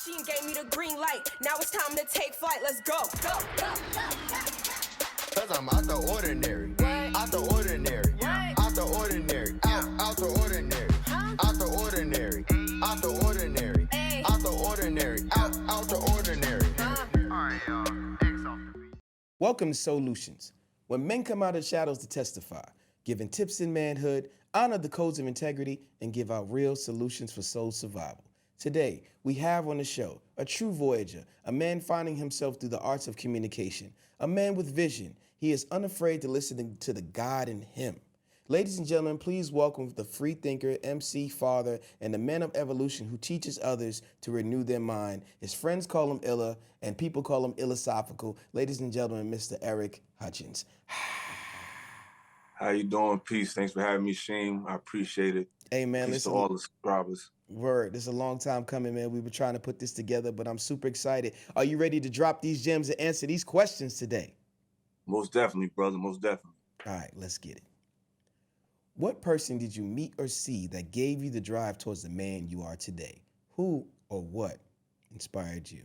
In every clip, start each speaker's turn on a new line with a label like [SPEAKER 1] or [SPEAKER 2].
[SPEAKER 1] She ain't gave me the green light. Now it's time to take flight. Let's go. Go, go, go.
[SPEAKER 2] Cause I'm out the ordinary. Out the ordinary. Out the ordinary. Out the ordinary. Out the ordinary. Out the ordinary. Out the ordinary. Out the ordinary.
[SPEAKER 3] Welcome to SOULutions, when men come out of the shadows to testify, giving tips in manhood, honor the codes of integrity, and give out real solutions for soul survival. Today, we have on the show a true voyager, a man finding himself through the arts of communication, a man with vision. He is unafraid to listen to the God in him. Ladies and gentlemen, please welcome the free thinker, MC, father, and the man of evolution who teaches others to renew their mind. His friends call him Illa, and people call him philosophical. Ladies and gentlemen, Mr. Eric Hutchins.
[SPEAKER 4] How you doing? Peace. Thanks for having me, Sheem. I appreciate it.
[SPEAKER 3] Hey, man,
[SPEAKER 4] Peace to all the subscribers.
[SPEAKER 3] Word. This is a long time coming, man. We were trying to put this together, but I'm super excited. Are you ready to drop these gems and answer these questions today?
[SPEAKER 4] Most definitely, brother. Most definitely.
[SPEAKER 3] All right, let's get it. What person did you meet or see that gave you the drive towards the man you are today? Who or what inspired you?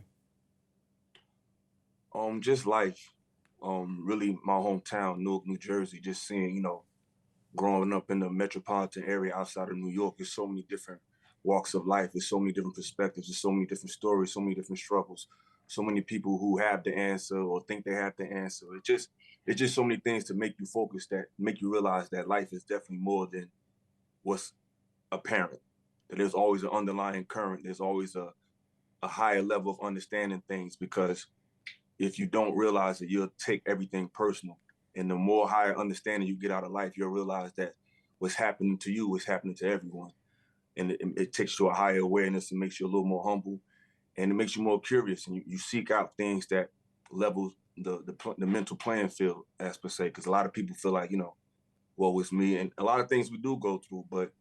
[SPEAKER 4] Just life. Really my hometown, Newark, New Jersey, just seeing, growing up in the metropolitan area outside of New York, there's so many different walks of life. There's so many different perspectives. There's so many different stories, so many different struggles, so many people who have the answer or think they have the answer. It's just so many things to make you focus, that make you realize that life is definitely more than what's apparent. That there's always an underlying current. There's always a higher level of understanding things, because if you don't realize it, you'll take everything personal. And the more higher understanding you get out of life, you'll realize that what's happening to you is happening to everyone. And it takes you to a higher awareness and makes you a little more humble, and it makes you more curious, and you seek out things that level the mental playing field, as per se, because a lot of people feel like, well, it's me, and a lot of things we do go through, but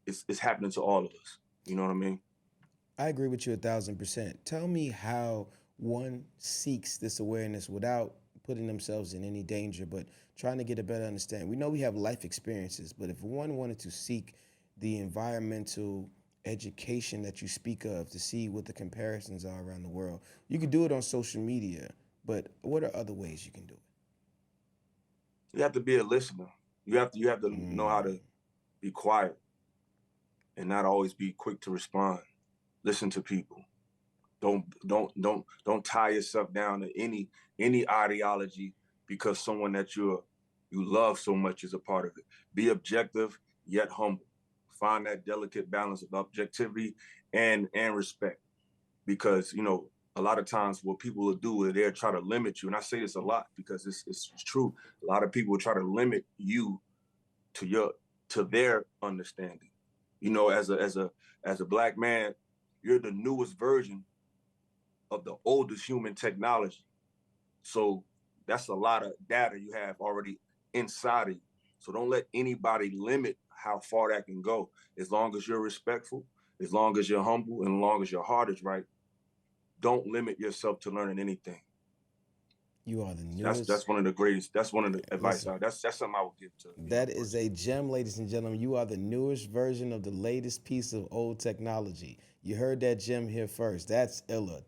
[SPEAKER 4] it's happening to all of us. You know what I mean?
[SPEAKER 3] I agree with you 1,000%. Tell me how one seeks this awareness without putting themselves in any danger, but trying to get a better understanding. We know we have life experiences, but if one wanted to seek the environmental education that you speak of to see what the comparisons are around the world, you could do it on social media, but what are other ways you can do it?
[SPEAKER 4] You have to be a listener. You have to know how to be quiet and not always be quick to respond. Listen to people. Don't tie yourself down to any ideology because someone that you love so much is a part of it. Be objective yet humble. Find that delicate balance of objectivity and respect, because a lot of times what people will do is they'll try to limit you, and I say this a lot because it's true. A lot of people will try to limit you to their understanding. As a black man, you're the newest version of the oldest human technology. So that's a lot of data you have already inside of you. So don't let anybody limit how far that can go. As long as you're respectful, as long as you're humble, and as long as your heart is right, don't limit yourself to learning anything.
[SPEAKER 3] You are the newest.
[SPEAKER 4] That's one of the greatest. That's one of the advice. That's something I would give to.
[SPEAKER 3] That is a gem, ladies and gentlemen. You are the newest version of the latest piece of old technology. You heard that gem here first. That's Illa.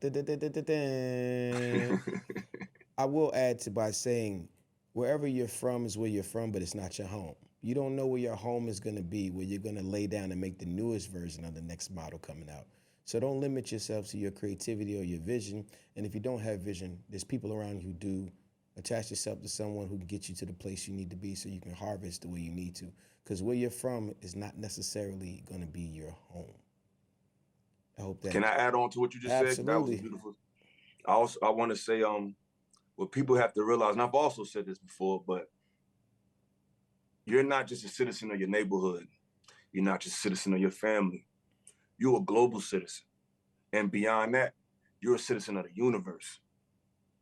[SPEAKER 3] I will add by saying, wherever you're from is where you're from, but it's not your home. You don't know where your home is going to be, where you're going to lay down and make the newest version of the next model coming out. So don't limit yourself to your creativity or your vision. And if you don't have vision, there's people around you who do. Attach yourself to someone who can get you to the place you need to be so you can harvest the way you need to. Because where you're from is not necessarily going to be your home. I hope that.
[SPEAKER 4] Can I add on to what you just said? That was beautiful. I want to say what people have to realize, and I've also said this before, but you're not just a citizen of your neighborhood. You're not just a citizen of your family. You're a global citizen. And beyond that, you're a citizen of the universe.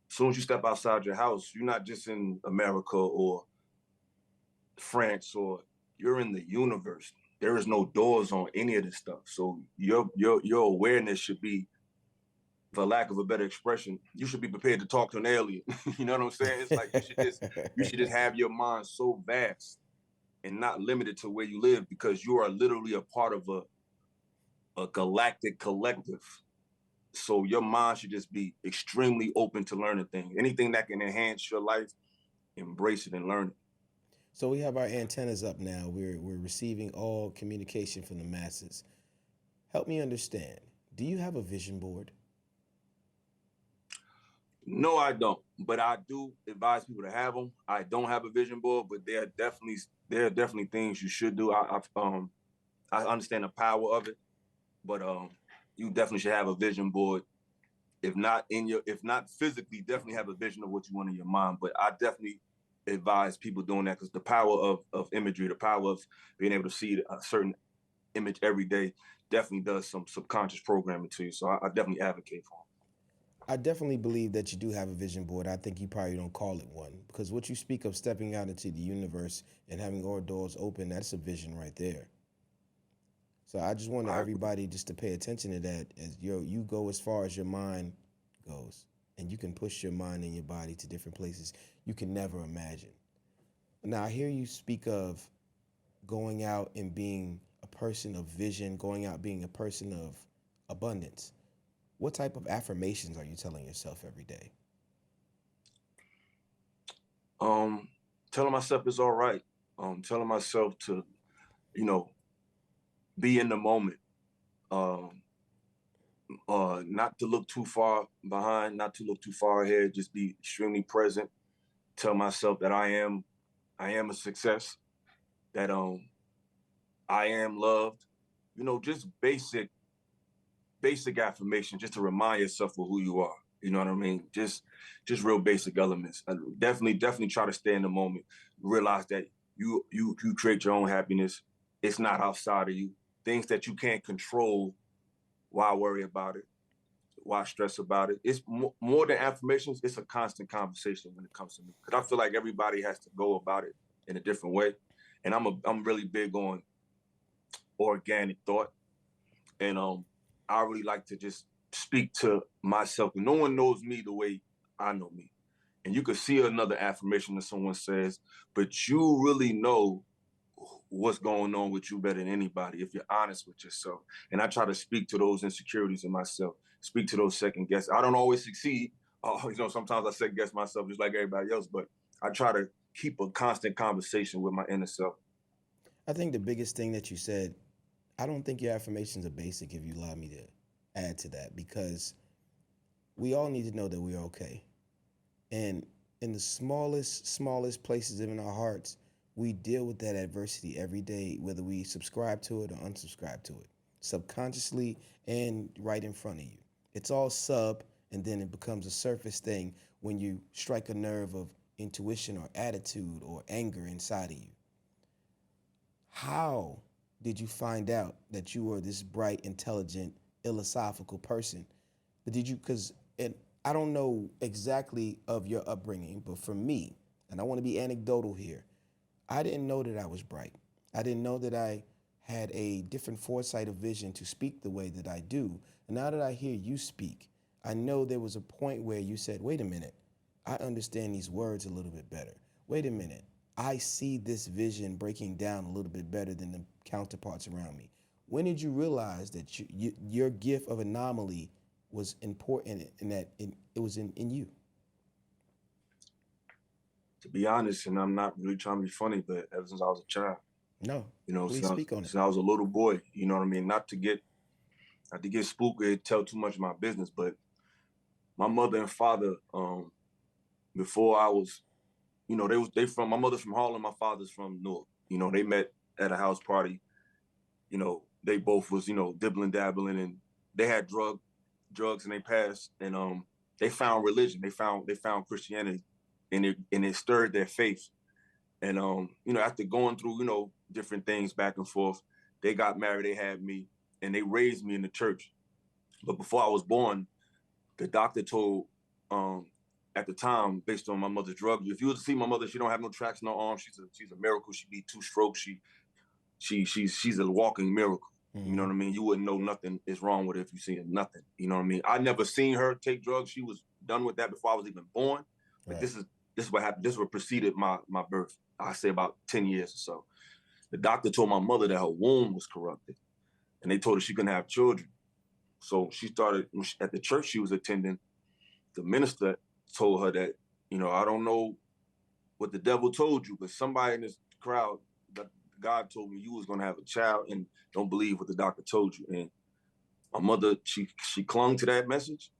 [SPEAKER 4] As soon as you step outside your house, you're not just in America or France, or you're in the universe. There is no doors on any of this stuff. So your awareness should be, for lack of a better expression, you should be prepared to talk to an alien. You know what I'm saying? It's like you should just have your mind so vast and not limited to where you live, because you are literally a part of a galactic collective. So your mind should just be extremely open to learning things. Anything that can enhance your life, embrace it and learn it.
[SPEAKER 3] So we have our antennas up now. We're receiving all communication from the masses. Help me understand. Do you have a vision board?
[SPEAKER 4] No, I don't, but I do advise people to have them. I don't have a vision board, but there are definitely things you should do. I understand the power of it, but you definitely should have a vision board. If not physically, definitely have a vision of what you want in your mind. But I definitely advise people doing that, because the power of imagery, the power of being able to see a certain image every day, definitely does some subconscious programming to you. So I definitely advocate for
[SPEAKER 3] I definitely believe that you do have a vision board. I think you probably don't call it one, because what you speak of stepping out into the universe and having all doors open, that's a vision right there. So I just want everybody just to pay attention to that, as you go as far as your mind goes, and you can push your mind and your body to different places you can never imagine. Now I hear you speak of going out and being a person of vision, going out being a person of abundance. What type of affirmations are you telling yourself every day?
[SPEAKER 4] Telling myself it's all right. Telling myself to, you know, be in the moment. Um, not to look too far behind, not to look too far ahead. Just be extremely present. Tell myself that I am a success. That I am loved. Just basic affirmation, just to remind yourself of who you are. You know what I mean? Just real basic elements. And definitely try to stay in the moment. Realize that you create your own happiness. It's not outside of you. Things that you can't control, why worry about it? Why stress about it? It's more than affirmations. It's a constant conversation when it comes to me, because I feel like everybody has to go about it in a different way. And I'm really big on organic thought. And I really like to just speak to myself. No one knows me the way I know me. And you could see another affirmation that someone says, but you really know what's going on with you better than anybody if you're honest with yourself. And I try to speak to those insecurities in myself, speak to those second guesses. I don't always succeed. Sometimes I second guess myself just like everybody else, but I try to keep a constant conversation with my inner self.
[SPEAKER 3] I think the biggest thing that you said, I don't think your affirmations are basic, if you allow me to add to that, because we all need to know that we're okay. And in the smallest places in our hearts, we deal with that adversity every day, whether we subscribe to it or unsubscribe to it, subconsciously and right in front of you. It's all sub, and then it becomes a surface thing when you strike a nerve of intuition or attitude or anger inside of you. How did you find out that you were this bright, intelligent, philosophical person? But because I don't know exactly of your upbringing, but for me, and I want to be anecdotal here, I didn't know that I was bright. I didn't know that I had a different foresight of vision to speak the way that I do. And now that I hear you speak, I know there was a point where you said, wait a minute, I understand these words a little bit better. Wait a minute, I see this vision breaking down a little bit better than the counterparts around me. When did you realize that your gift of anomaly was important and that it was in you?
[SPEAKER 4] To be honest, and I'm not really trying to be funny, but ever since I was a child,
[SPEAKER 3] No, please speak on it.
[SPEAKER 4] since I was a little boy, you know what I mean? Not to get spooky, tell too much of my business, but my mother and father, before I was, they from, my mother's from Harlem, my father's from Newark. They met at a house party. They both was, dibbling, dabbling, and they had drugs in their past, and they found religion. They found Christianity, and it stirred their faith. And after going through, different things back and forth, they got married, they had me, and they raised me in the church. But before I was born, the doctor told, at the time, based on my mother's drug use, if you were to see my mother, she don't have no tracks, no arms. She's a miracle. She beat 2 strokes. She's a walking miracle. Mm-hmm. You know what I mean? You wouldn't know nothing is wrong with her if you see nothing. You know what I mean? I never seen her take drugs. She was done with that before I was even born. But right. This is what happened. This is what preceded my birth. I say about 10 years or so. The doctor told my mother that her womb was corrupted, and they told her she couldn't have children. So she started at the church she was attending. The minister told her that, I don't know what the devil told you, but somebody in this crowd, God told me you was gonna have a child, and don't believe what the doctor told you. And my mother, she clung to that message,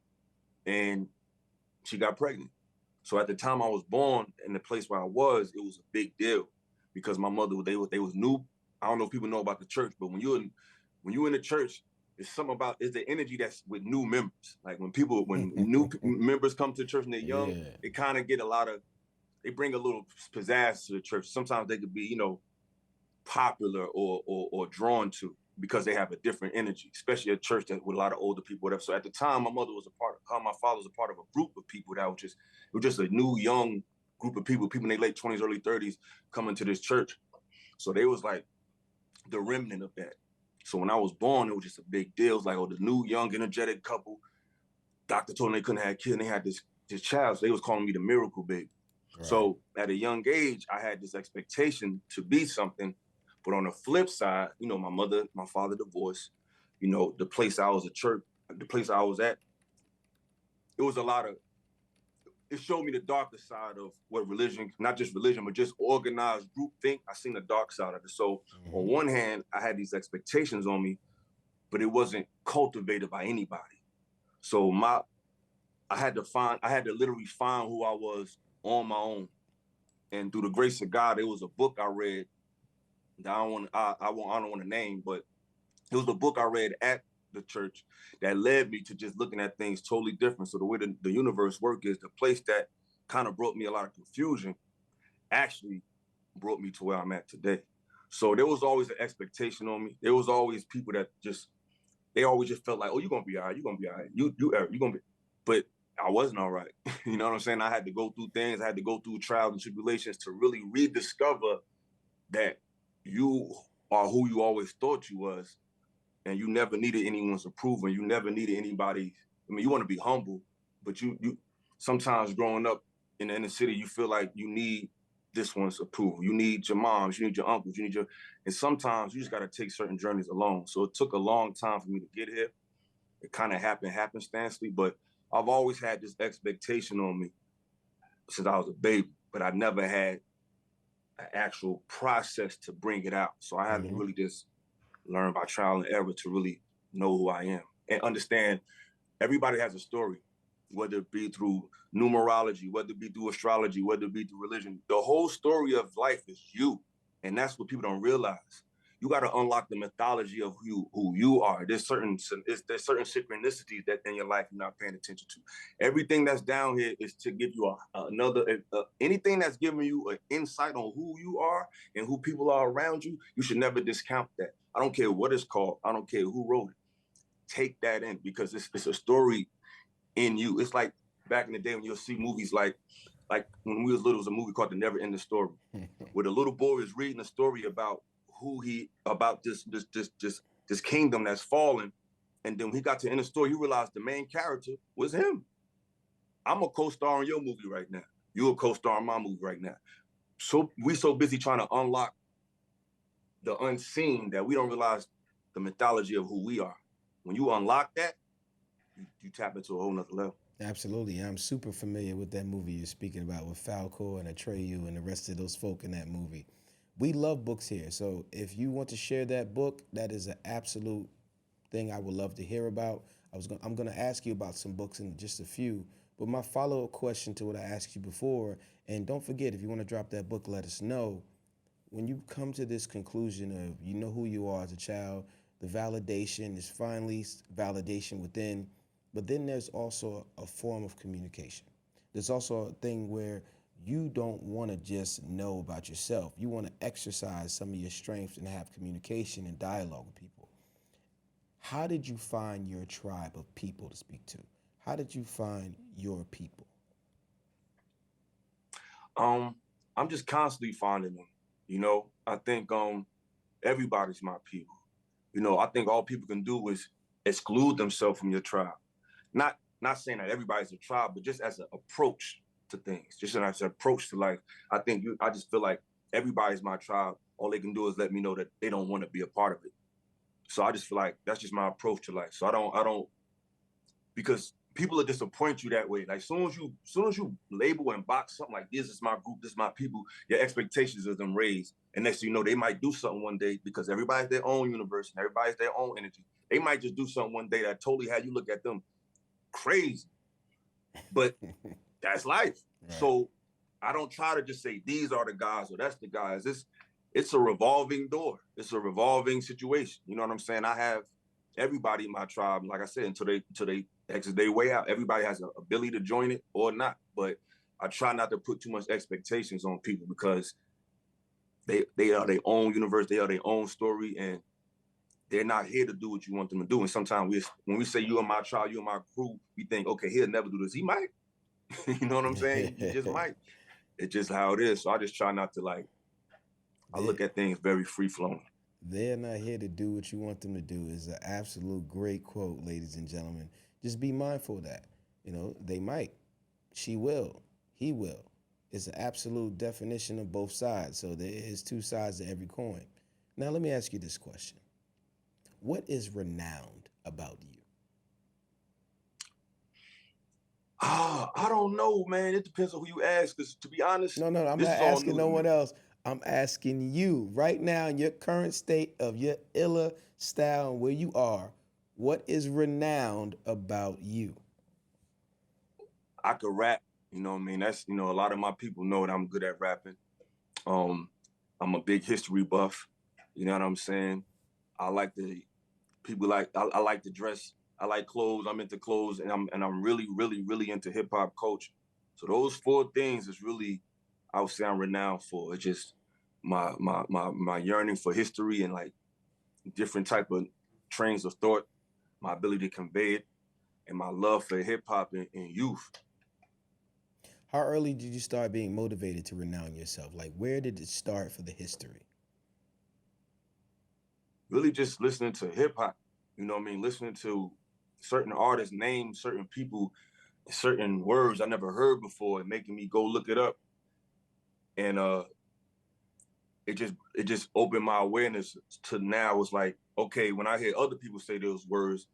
[SPEAKER 4] and she got pregnant. So at the time I was born, in the place where I was, it was a big deal because my mother, they was new. I don't know if people know about the church, but when you're in the church, it's something about, it's the energy that's with new members. Like when new members come to the church and they're young,
[SPEAKER 3] Yeah.
[SPEAKER 4] they kind of get they bring a little pizzazz to the church. Sometimes they could be, popular or drawn to because they have a different energy, especially a church that with a lot of older people, whatever. So at the time, my father was a part of a group of people that it was just a new, young group of people in their late 20s, early 30s coming to this church. So they was like the remnant of that. So when I was born, it was just a big deal. It was like, the new, young, energetic couple. Doctor told them they couldn't have kids, and they had this child. So they was calling me the miracle baby. Right. So at a young age, I had this expectation to be something. But on the flip side, my father divorced, the place I was at, it was it showed me the darker side of what religion, not just religion, but just organized group think. I seen the dark side of it. So on one hand, I had these expectations on me, but it wasn't cultivated by anybody. So I had to literally find who I was on my own. And through the grace of God, it was a book I read that I don't want to name, but it was a book I read at the church that led me to just looking at things totally different. So the way the universe works is the place that kind of brought me a lot of confusion actually brought me to where I'm at today. So there was always an expectation on me. There was always people that they always just felt like, oh, you're going to be all right. You're going to be all right. You're going to be, but I wasn't all right. You know what I'm saying? I had to go through things. I had to go through trials and tribulations to really rediscover that you are who you always thought you was, and you never needed anyone's approval. You never needed anybody. I mean, you want to be humble, but you sometimes growing up in the inner city, you feel like you need this one's approval. You need your moms, you need your uncles, and sometimes you just got to take certain journeys alone. So it took a long time for me to get here. It kind of happened happenstancely, but I've always had this expectation on me since I was a baby, but I never had an actual process to bring it out. So I had to really just learn by trial and error to really know who I am and understand everybody has a story, whether it be through numerology, whether it be through astrology, whether it be through religion. The whole story of life is you. And that's what people don't realize. You got to unlock the mythology of who you are. There's certain synchronicities that in your life you're not paying attention to. Everything that's down here is to give you anything that's giving you an insight on who you are and who people are around you. You should never discount that. I don't care what it's called. I don't care who wrote it. Take that in because it's a story in you. It's like back in the day when you'll see movies like when we was little, it was a movie called The Never Ending Story, where the little boy is reading a story about this kingdom that's fallen, and then when he got to the end of the story, he realized the main character was him. I'm a co-star in your movie right now. You're a co-star in my movie right now. So we so busy trying to unlock the unseen that we don't realize the mythology of who we are. When you unlock that, you tap into a whole nother level.
[SPEAKER 3] Absolutely. I'm super familiar with that movie you're speaking about with Falco and Atreyu and the rest of those folk in that movie. We love books here. So if you want to share that book, that is an absolute thing I would love to hear about. I'm going to ask you about some books in just a few, but my follow-up question to what I asked you before, and don't forget, if you want to drop that book, let us know. When you come to this conclusion of you know who you are as a child, the validation is finally validation within, but then there's also a form of communication. There's also a thing where you don't want to just know about yourself. You want to exercise some of your strengths and have communication and dialogue with people. How did you find your tribe of people to speak to? How did you find your people?
[SPEAKER 4] I'm just constantly finding them. I think everybody's my people. I think all people can do is exclude themselves from your tribe. Not saying that everybody's a tribe, but just as an approach to things, just as an approach to life. I just feel like everybody's my tribe. All they can do is let me know that they don't want to be a part of it. So I just feel like that's just my approach to life. So I don't, because people will disappoint you that way. Like soon as you label and box something like this is my group, this is my people, your expectations of them raised. And next thing you know, they might do something one day because everybody's their own universe and everybody's their own energy. They might just do something one day that totally had you look at them crazy. But that's life. Right. So I don't try to just say these are the guys or that's the guys. It's a revolving door. It's a revolving situation. You know what I'm saying? I have everybody in my tribe, like I said, until they exit their way out. Everybody has an ability to join it or not. But I try not to put too much expectations on people because they are their own universe, they are their own story, and they're not here to do what you want them to do. And sometimes when we say you are my child, you are my crew, we think, okay, he'll never do this. He might. You know what I'm saying? He just might. It's just how it is. So I just try not to I look at things very free-flowing.
[SPEAKER 3] They're not here to do what you want them to do is an absolute great quote, ladies and gentlemen. Just be mindful of that. You know, they might. She will. He will. It's an absolute definition of both sides. So there is two sides to every coin. Now, let me ask you this question. What is renowned about you?
[SPEAKER 4] I don't know, man. It depends on who you ask. Because to be honest,
[SPEAKER 3] no, I'm not asking no one else. I'm asking you right now in your current state of your Illa style and where you are. What is renowned about you?
[SPEAKER 4] I could rap. You know what I mean? That's, a lot of my people know that I'm good at rapping. I'm a big history buff. You know what I'm saying? I like I like to dress. I like clothes. I'm into clothes, and I'm really, really, really into hip hop culture. So those 4 things is really, I would say, I'm renowned for. It's just my yearning for history and like different type of trains of thought, my ability to convey it, and my love for hip hop and youth.
[SPEAKER 3] How early did you start being motivated to renown yourself? Like, where did it start for the history?
[SPEAKER 4] Really just listening to hip hop, you know what I mean? Listening to certain artists name certain people, certain words I never heard before and making me go look it up. And it just opened my awareness to now. It's like, okay, when I hear other people say those words,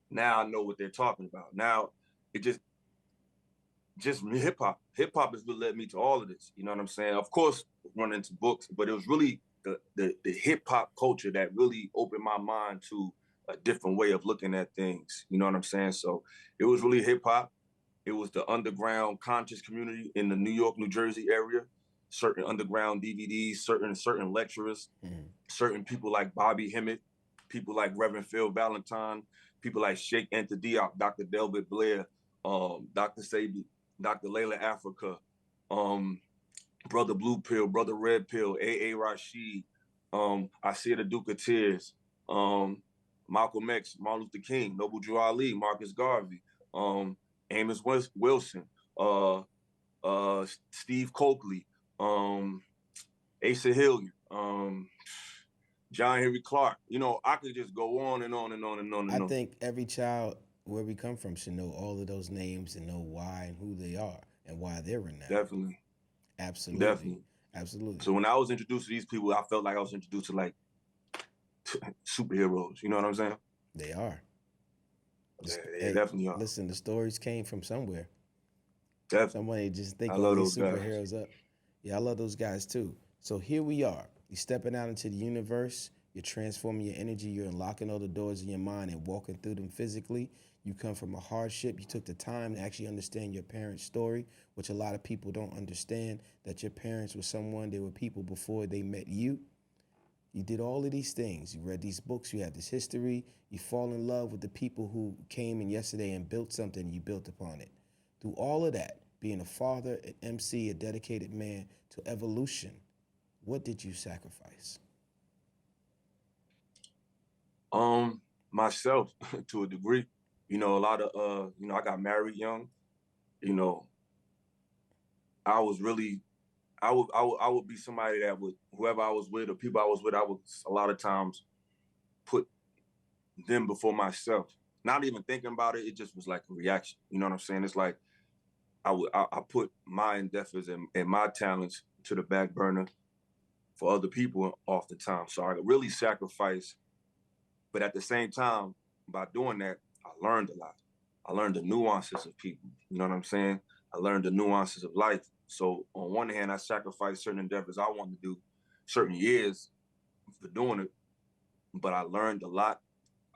[SPEAKER 4] now I know what they're talking about. Now it just hip hop. Hip hop has led me to all of this. You know what I'm saying? Of course, running into books, but it was really the hip hop culture that really opened my mind to a different way of looking at things. You know what I'm saying? So it was really hip hop. It was the underground conscious community in the New York, New Jersey area. Certain underground DVDs, certain lecturers, certain people like Bobby Hemmett, people like Reverend Phil Valentine, people like Sheikh Anta Diop, Dr. Delbert Blair, Dr. Sabi, Dr. Layla Africa, Brother Blue Pill, Brother Red Pill, A.A. Rashid, Asir Duke of Tears, Malcolm X, Martin Luther King, Noble Drew Ali, Marcus Garvey, Amos Wilson, Steve Coakley, Asa Hilliard, John Henry Clark. You know, I could just go on and on and on and on and on.
[SPEAKER 3] I think every child where we come from should know all of those names and know why and who they are and why they're renowned.
[SPEAKER 4] Definitely.
[SPEAKER 3] Absolutely.
[SPEAKER 4] Definitely.
[SPEAKER 3] Absolutely.
[SPEAKER 4] So when I was introduced to these people, I felt like I was introduced to like superheroes. You know what I'm saying?
[SPEAKER 3] They are.
[SPEAKER 4] They definitely are.
[SPEAKER 3] Listen, the stories came from somewhere.
[SPEAKER 4] Definitely.
[SPEAKER 3] Somebody just think all these superheroes up. Yeah, I love those guys too. So here we are. You're stepping out into the universe. You're transforming your energy. You're unlocking all the doors in your mind and walking through them physically. You come from a hardship. You took the time to actually understand your parents' story, which a lot of people don't understand, that your parents were someone, they were people before they met you. You did all of these things. You read these books. You have this history. You fall in love with the people who came in yesterday and built something, and you built upon it. Through all of that, being a father, an MC, a dedicated man to evolution, what did you sacrifice?
[SPEAKER 4] Myself to a degree. You know, a lot of, I got married young. You know, I was really, I would be somebody that would, whoever I was with or people I was with, I would a lot of times put them before myself. Not even thinking about it, it just was like a reaction. You know what I'm saying? It's like I put my endeavors and my talents to the back burner for other people off the time. So I really sacrificed But at the same time, by doing that, I learned a lot. I learned the nuances of people. You know what I'm saying? I learned the nuances of life. So on one hand, I sacrificed certain endeavors I wanted to do, certain years for doing it, but I learned a lot.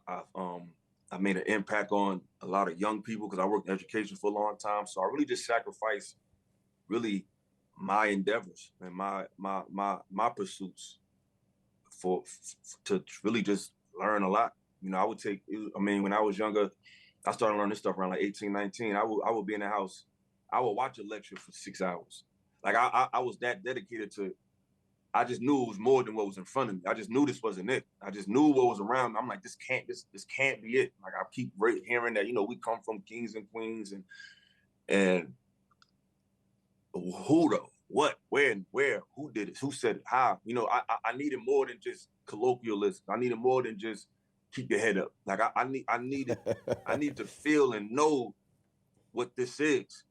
[SPEAKER 4] I made an impact on a lot of young people because I worked in education for a long time. So I really just sacrificed really my endeavors and my pursuits to really just learn a lot. You know, I would take. I mean, when I was younger, I started learning this stuff around like 18, 19. I would be in the house. I would watch a lecture for 6 hours. Like I was that dedicated to. I just knew it was more than what was in front of me. I just knew this wasn't it. I just knew what was around me. I'm like, this can't be it. Like I keep hearing that, you know, we come from kings and queens and who though, what, when, where, who did it, who said it, how. You know, I needed more than just colloquialism. I needed more than just keep your head up. Like I needed to feel and know what this is.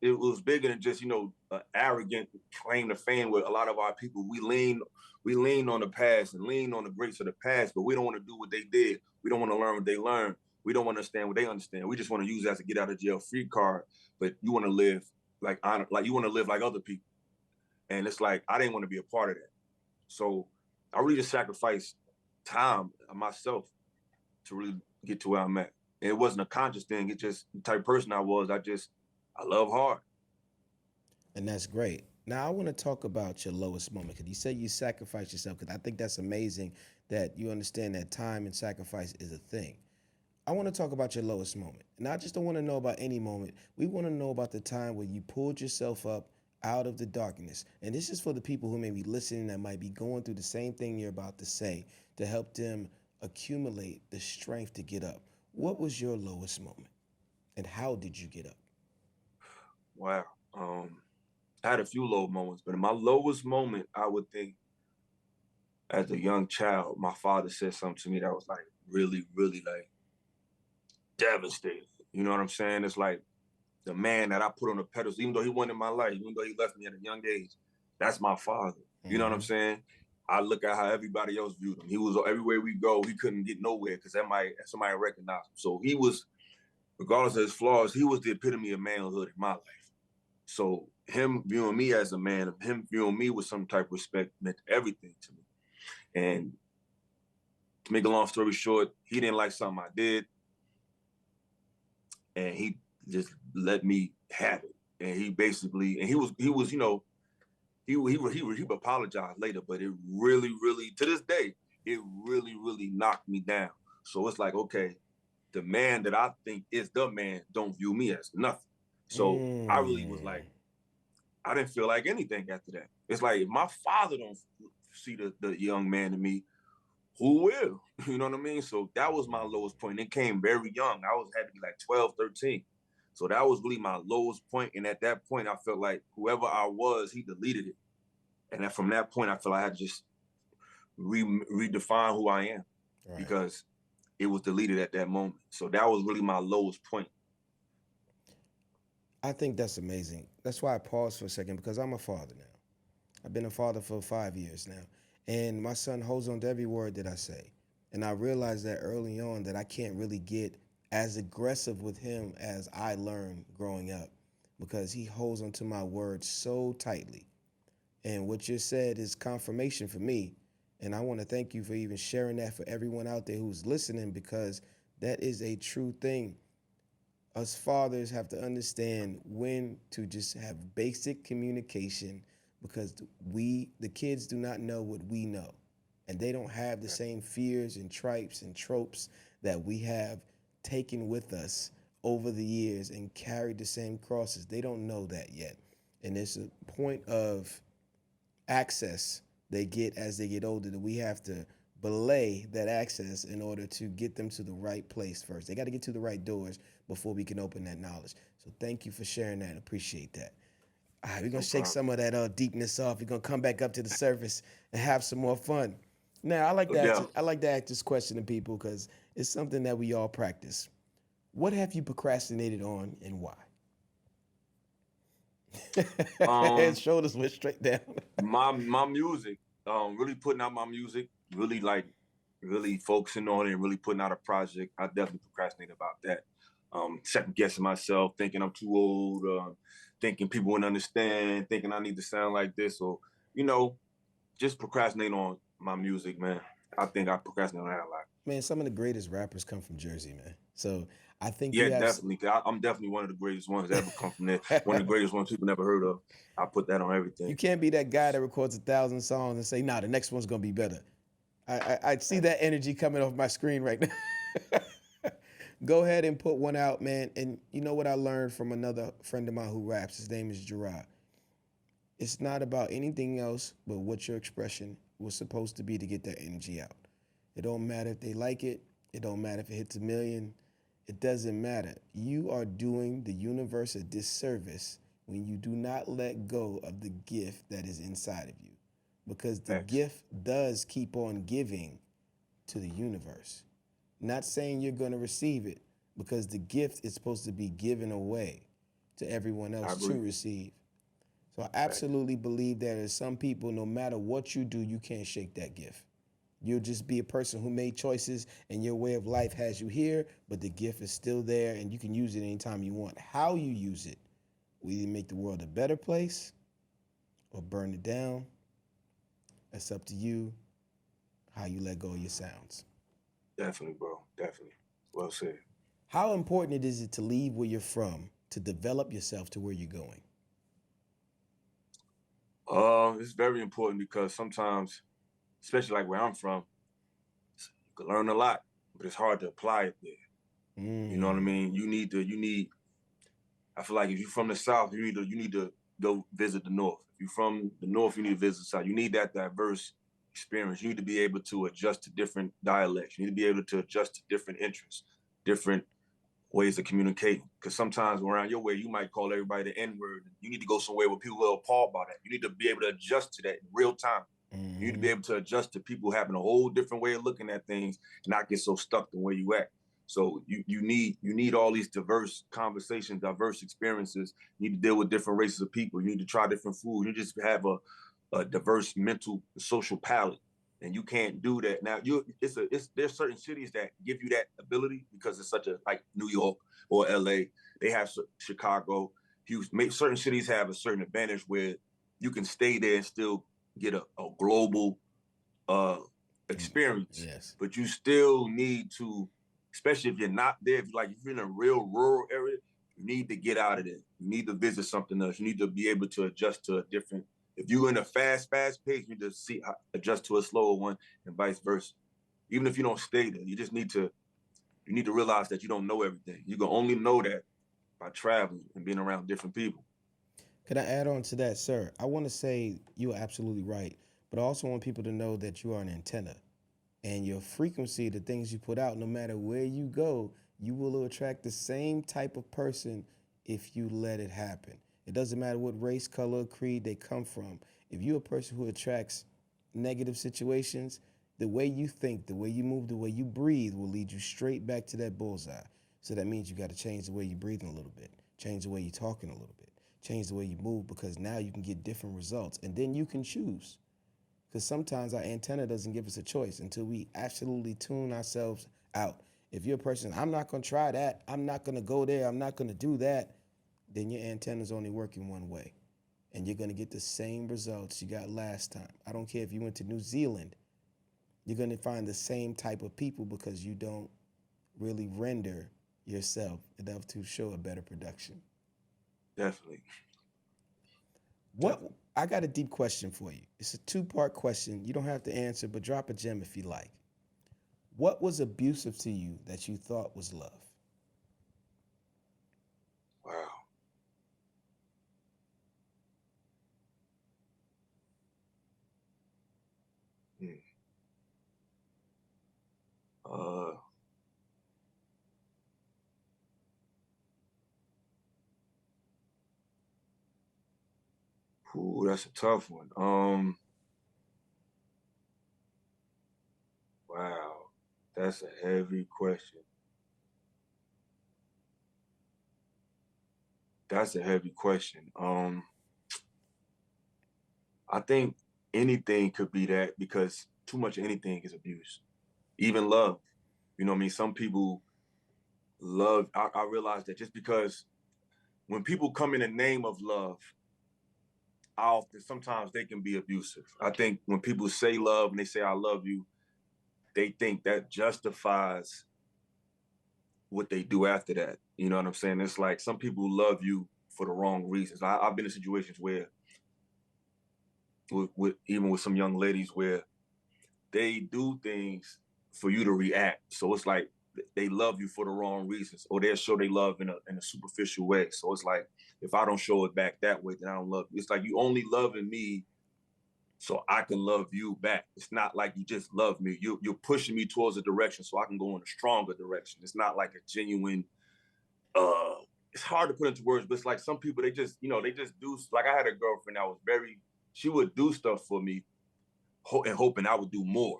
[SPEAKER 4] It was bigger than just, you know, arrogant claim to fame with a lot of our people. We lean on the past and lean on the greats of the past, but we don't want to do what they did. We don't want to learn what they learned. We don't want to understand what they understand. We just want to use it as a get out of jail free card. But you want to live like you want to live like other people. And it's like, I didn't want to be a part of that. So I really just sacrificed time myself to really get to where I'm at. And it wasn't a conscious thing. It just the type of person I was. I love hard.
[SPEAKER 3] And that's great. Now I want to talk about your lowest moment because you said you sacrificed yourself. Because I think that's amazing that you understand that time and sacrifice is a thing. I want to talk about your lowest moment. And I just don't want to know about any moment. We want to know about the time where you pulled yourself up out of the darkness. And this is for the people who may be listening that might be going through the same thing you're about to say to help them accumulate the strength to get up. What was your lowest moment? And how did you get up?
[SPEAKER 4] Wow. I had a few low moments, but in my lowest moment, I would think as a young child, my father said something to me that was like really, really like devastating. You know what I'm saying? It's like the man that I put on the pedestal, even though he wasn't in my life, even though he left me at a young age, that's my father. You know what I'm saying? I look at how everybody else viewed him. He was everywhere we go, he couldn't get nowhere because somebody recognized him. So he was, regardless of his flaws, he was the epitome of manhood in my life. So him viewing me as a man, him viewing me with some type of respect meant everything to me. And to make a long story short, he didn't like something I did. And he just let me have it. And he basically, and he was, you know, he would apologize later, but it really, really, to this day, it really, really knocked me down. So it's like, okay, the man that I think is the man don't view me as nothing. So I really was like, I didn't feel like anything after that. It's like, if my father don't see the young man in me, who will? You know what I mean? So that was my lowest point. It came very young. Had to be like 12, 13. So that was really my lowest point. And at that point, I felt like whoever I was, he deleted it. And then from that point, I feel like I had to just redefine who I am, right, because it was deleted at that moment. So that was really my lowest point.
[SPEAKER 3] I think that's amazing. That's why I paused for a second, because I'm a father now. I've been a father for 5 years now. And my son holds on to every word that I say. And I realized that early on that I can't really get as aggressive with him as I learned growing up, because he holds onto my words so tightly. And what you said is confirmation for me. And I want to thank you for even sharing that for everyone out there who's listening, because that is a true thing. Us fathers have to understand when to just have basic communication, because the kids do not know what we know. And they don't have the same fears and tripes and tropes that we have taken with us over the years and carried the same crosses. They don't know that yet. And it's a point of access they get as they get older that we have to belay that access in order to get them to the right place first. They got to get to the right doors before we can open that knowledge. So thank you for sharing that. Appreciate that. All right, we're going to shake some of that deepness off. We're going to come back up to the surface and have some more fun. Now, I like to ask this question to people because it's something that we all practice. What have you procrastinated on and why? His shoulders went straight down.
[SPEAKER 4] my music, really putting out my music, really like really focusing on it and really putting out a project, I definitely procrastinate about that. Second guessing myself, thinking I'm too old, thinking people wouldn't understand, thinking I need to sound like this, or you know, just procrastinate on my music, man. I think I procrastinate on that a lot.
[SPEAKER 3] Man, some of the greatest rappers come from Jersey, man. So I think
[SPEAKER 4] Yeah,
[SPEAKER 3] you have.
[SPEAKER 4] definitely. 'Cause I'm definitely one of the greatest ones that ever come from there. One of the greatest ones people never heard of. I put that on
[SPEAKER 3] You
[SPEAKER 4] everything.
[SPEAKER 3] can't be that guy that records 1,000 songs and say, "Nah, the next one's gonna be better." I see that energy coming off my screen right now. Go ahead and put one out, man. And you know what I learned from another friend of mine who raps? His name is Gerard. It's not about anything else but what your expression was supposed to be to get that energy out. It don't matter if they like it. It don't matter if it hits 1 million. It doesn't matter. You are doing the universe a disservice when you do not let go of the gift that is inside of you. Because the
[SPEAKER 4] Thanks.
[SPEAKER 3] gift does keep on giving to the universe. Not saying you're going to receive it, because the gift is supposed to be given away to everyone
[SPEAKER 4] I
[SPEAKER 3] else to
[SPEAKER 4] agree.
[SPEAKER 3] receive. So I
[SPEAKER 4] Thanks.
[SPEAKER 3] absolutely believe that as some people, no matter what you do, you can't shake that gift. You'll just be a person who made choices and your way of life has you here, but the gift is still there and you can use it anytime you want. How you use it will either make the world a better place or burn it down. That's up to you, how you let go of your sounds.
[SPEAKER 4] Definitely, bro. Definitely. Well said.
[SPEAKER 3] How important is it to leave where you're from to develop yourself to where you're going?
[SPEAKER 4] It's very important because sometimes, especially like where I'm from, you can learn a lot, but it's hard to apply it there. You know what I
[SPEAKER 3] Mm,
[SPEAKER 4] mean? I feel like if you're from the South, you need to go visit the North. If you're from the North, you need to visit the South. You need that diverse experience. You need to be able to adjust to different dialects. You need to be able to adjust to different interests, different ways of communicating. Because sometimes around your way, you might call everybody the N-word. You need to go somewhere where people are appalled by that. You need to be able to adjust to that in real time. You need to be
[SPEAKER 3] mm,
[SPEAKER 4] able to adjust to people having a whole different way of looking at things and not get so stuck in where you at. So you need all these diverse conversations, diverse experiences. You need to deal with different races of people. You need to try different food. You just have a diverse mental social palette. And you can't do that now. There's certain cities that give you that ability because it's such a like New York or LA. They have Chicago, Houston. Certain cities have a certain advantage where you can stay there and still get a global uh, experience,
[SPEAKER 3] yes.
[SPEAKER 4] but you still need to, especially if you're not there, if you're in a real rural area, you need to get out of there. You need to visit something else. You need to be able to adjust to a different. If you're in a fast pace, you need to adjust to a slower one, and vice versa. Even if you don't stay there, you need to realize that you don't know everything. You can only know that by traveling and being around different people.
[SPEAKER 3] Can I add on to that, sir? I want to say you're absolutely right, but I also want people to know that you are an antenna. And your frequency, the things you put out, no matter where you go, you will attract the same type of person if you let it happen. It doesn't matter what race, color, creed they come from. If you're a person who attracts negative situations, the way you think, the way you move, the way you breathe will lead you straight back to that bullseye. So that means you got to change the way you're breathing a little bit, change the way you're talking a little bit, change the way you move, because now you can get different results. And then you can choose. Because sometimes our antenna doesn't give us a choice until we absolutely tune ourselves out. If you're a person, I'm not going to try that, I'm not going to go there, I'm not going to do that, then your antenna's only working one way. And you're going to get the same results you got last time. I don't care if you went to New Zealand, you're going to find the same type of people because you don't really render yourself enough to show a better production.
[SPEAKER 4] Definitely,
[SPEAKER 3] What
[SPEAKER 4] definitely.
[SPEAKER 3] I got a deep question for you. It's a two-part question. You don't have to answer, but drop a gem if you like. What was abusive to you that you thought was love?
[SPEAKER 4] Wow. Hmm. Uh, Ooh, that's a tough one. Wow, that's a heavy question. That's a heavy question. I think anything could be that because too much of anything is abuse. even love. You know what I mean? Some people love, I realize that just because when people come in the name of love, sometimes they can be abusive. I think when people say love and they say, I love you, they think that justifies what they do after that. You know what I'm saying? It's like some people love you for the wrong reasons. I've been in situations where, even with some young ladies, where they do things for you to react. So it's like they love you for the wrong reasons, or they'll show they love in a superficial way. So it's like, if I don't show it back that way, then I don't love you. It's like you only loving me so I can love you back. It's not like you just love me. You're pushing me towards a direction so I can go in a stronger direction. It's not like a genuine, it's hard to put into words, but it's like some people, they just, they just do, like I had a girlfriend that was she would do stuff for me and hoping I would do more.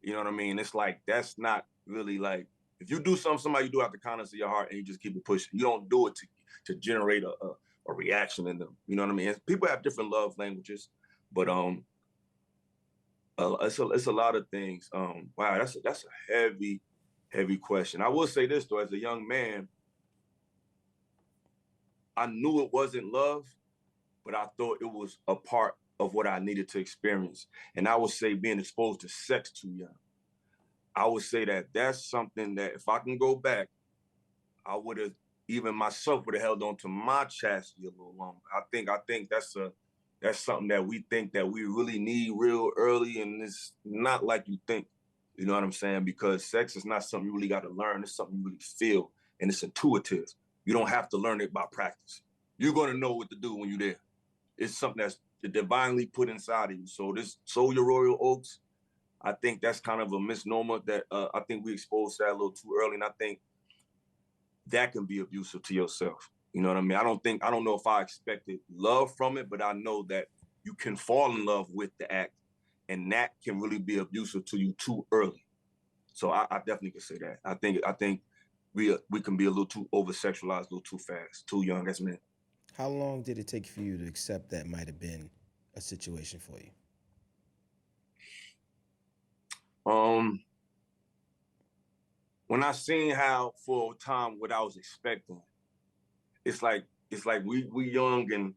[SPEAKER 4] You know what I mean? It's like, that's not really like, if you do somebody you do out the kindness of your heart and you just keep it pushing, you don't do it to generate a reaction in them. You know what I mean? And people have different love languages, but it's a lot of things. Wow, that's a heavy question. I will say this though, as a young man, I knew it wasn't love, but I thought it was a part of what I needed to experience. And I would say being exposed to sex too young. I would say that that's something that if I can go back, I would have, even myself would have held on to my chastity a little longer. I think that's something that we think that we really need real early, and it's not like you think. You know what I'm saying? Because sex is not something you really got to learn. It's something you really feel, and it's intuitive. You don't have to learn it by practice. You're gonna know what to do when you're there. It's something that's divinely put inside of you. So this Soul Your Royal Oats, I think that's kind of a misnomer that I think we exposed that a little too early, and I think that can be abusive to yourself. You know what I mean? I don't know if I expected love from it, but I know that you can fall in love with the act, and that can really be abusive to you too early. So I definitely can say that. I think we can be a little too over sexualized, a little too fast, too young as men.
[SPEAKER 3] How long did it take for you to accept that might have been a situation for you?
[SPEAKER 4] When I seen how for a time what I was expecting, it's like we young, and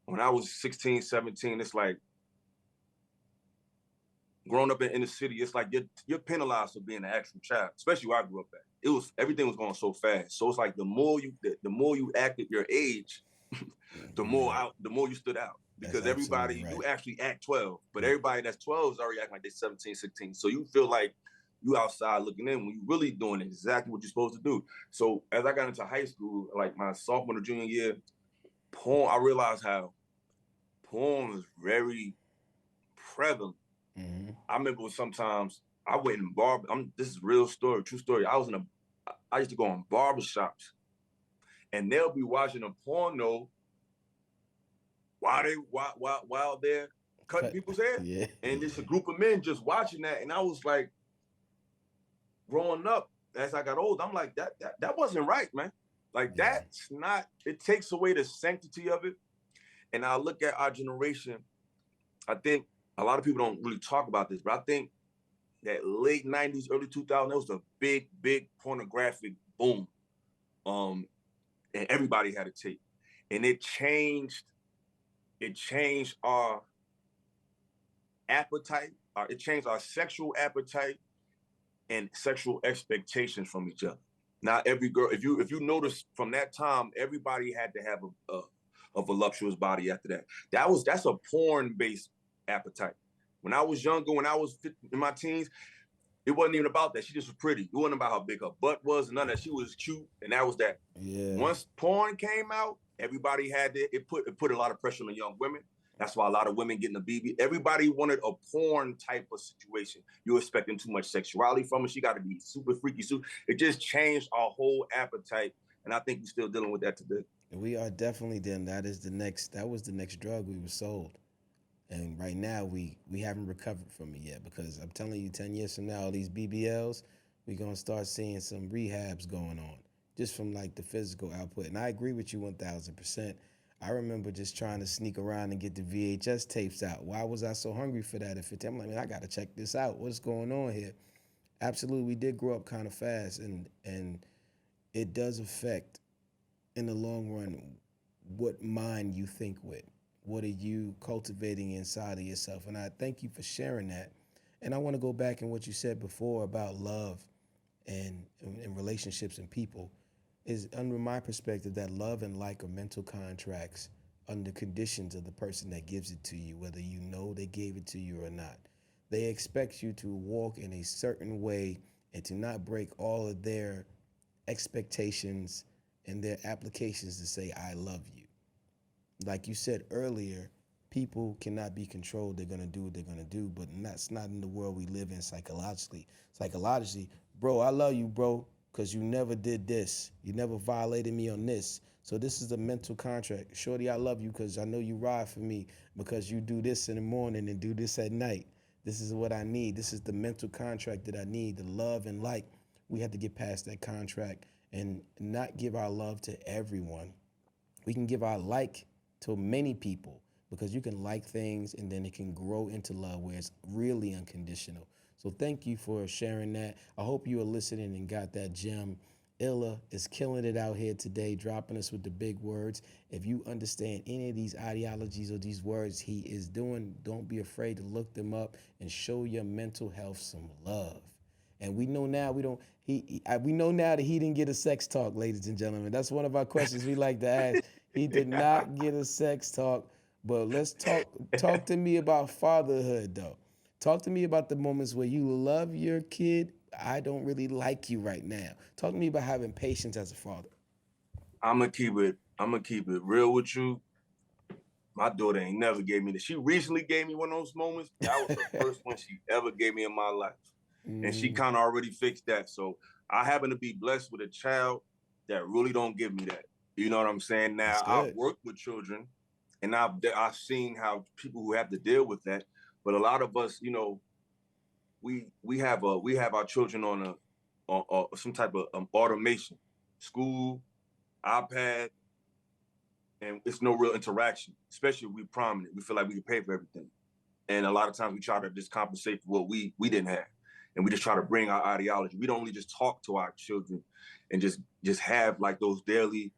[SPEAKER 4] when I was 16, 17, it's like growing up in the city, it's like you're penalized for being an actual child, especially where I grew up at. Everything was going so fast. So it's like the more you acted your age, the more you stood out. Because everybody,
[SPEAKER 3] right.
[SPEAKER 4] you actually act 12, but everybody that's 12 is already acting like they're 17, 16. So you feel like you outside looking in when you really doing exactly what you're supposed to do. So as I got into high school, like my sophomore to junior year, porn, I realized how porn was very prevalent.
[SPEAKER 3] Mm-hmm.
[SPEAKER 4] I remember sometimes I went in this is real story, true story. I used to go in barbershops, and they'll be watching a porno while they're cutting people's hair.
[SPEAKER 3] Yeah.
[SPEAKER 4] And it's a group of men just watching that. And I was like, growing up, as I got old, I'm like, that wasn't right, man. Like, that's not, it takes away the sanctity of it. And I look at our generation, I think a lot of people don't really talk about this, but I think that late 90s, early 2000s, there was a big pornographic boom. And everybody had a tape. And it changed our appetite, it changed our sexual appetite and sexual expectations from each other. Now, every girl, if you notice from that time, everybody had to have a voluptuous body after that. That's a porn-based appetite. When I was younger, when I was in my teens, it wasn't even about that. She just was pretty. It wasn't about how big her butt was and none of that. She was cute, and that was that.
[SPEAKER 3] Yeah.
[SPEAKER 4] Once porn came out, everybody had it put a lot of pressure on young women. That's why a lot of women getting a BB. Everybody wanted a porn type of situation. You're expecting too much sexuality from her. She got to be super freaky. It just changed our whole appetite, and I think we're still dealing with that today.
[SPEAKER 3] We are definitely then. That was the next drug we were sold. And right now we haven't recovered from it yet, because I'm telling you, 10 years from now, all these BBLs, we're gonna start seeing some rehabs going on just from like the physical output. And I agree with you 1000%. I remember just trying to sneak around and get the VHS tapes out. Why was I so hungry for that at 15? I'm like, man, I gotta check this out. What's going on here? Absolutely, we did grow up kind of fast, and it does affect in the long run what mind you think with. What are you cultivating inside of yourself? And I thank you for sharing that. And I want to go back in what you said before about love and relationships and people. Is under my perspective that love and like are mental contracts under conditions of the person that gives it to you, whether you know they gave it to you or not. They expect you to walk in a certain way and to not break all of their expectations and their applications to say, I love you. Like you said earlier, people cannot be controlled. They're going to do what they're going to do, but that's not in the world we live in psychologically. Psychologically, bro, I love you, bro, because you never did this. You never violated me on this. So this is the mental contract. Shorty, I love you because I know you ride for me because you do this in the morning and do this at night. This is what I need. This is the mental contract that I need, the love and like. We have to get past that contract and not give our love to everyone. We can give our like to many people because you can like things and then it can grow into love where it's really unconditional. So thank you for sharing that. I hope you are listening and got that gem. Illa is killing it out here today, dropping us with the big words. If you understand any of these ideologies or these words he is doing, don't be afraid to look them up and show your mental health some love. And we know now we know now that he didn't get a sex talk, ladies and gentlemen. That's one of our questions we like to ask. He did not get a sex talk, but let's talk to me about fatherhood though. Talk to me about the moments where you love your kid. I don't really like you right now. Talk to me about having patience as a father.
[SPEAKER 4] I'm gonna keep it real with you. My daughter ain't never gave me this. She recently gave me one of those moments. That was the first one she ever gave me in my life. And she kind of already fixed that. So I happen to be blessed with a child that really don't give me that. You know what I'm saying? Now, I've worked with children and I've seen how people who have to deal with that. But a lot of us, you know, we have our children on some type of automation, school, iPad, and it's no real interaction, especially if we're prominent. We feel like we can pay for everything. And a lot of times we try to just compensate for what we didn't have. And we just try to bring our ideology. We don't really just talk to our children and just have like those daily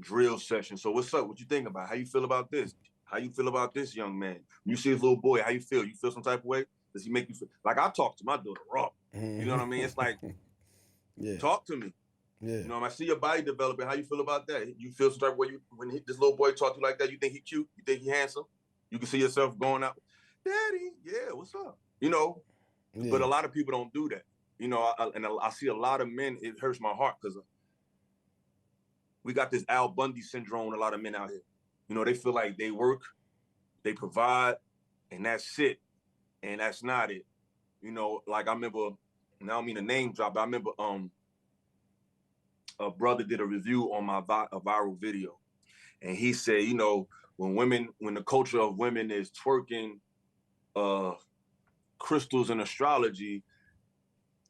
[SPEAKER 4] drill sessions. So what's up? What you think about? How you feel about this? How you feel about this young man? When you see this little boy, how you feel? You feel some type of way? Does he make you feel? Like I talk to my daughter raw. You know what I mean? It's like, talk to me. Yeah. You know, I see your body developing. How you feel about that? You feel some type of way when this little boy talk to you like that? You think he cute? You think he handsome? You can see yourself going out, Daddy, yeah, what's up? You know, but a lot of people don't do that. You know, I see a lot of men, it hurts my heart because we got this Al Bundy syndrome, a lot of men out here. You know, they feel like they work, they provide, and that's it. And that's not it. You know, like I remember, and I don't mean to name drop, but I remember a brother did a review on my a viral video. And he said, you know, when the culture of women is twerking, crystals and astrology,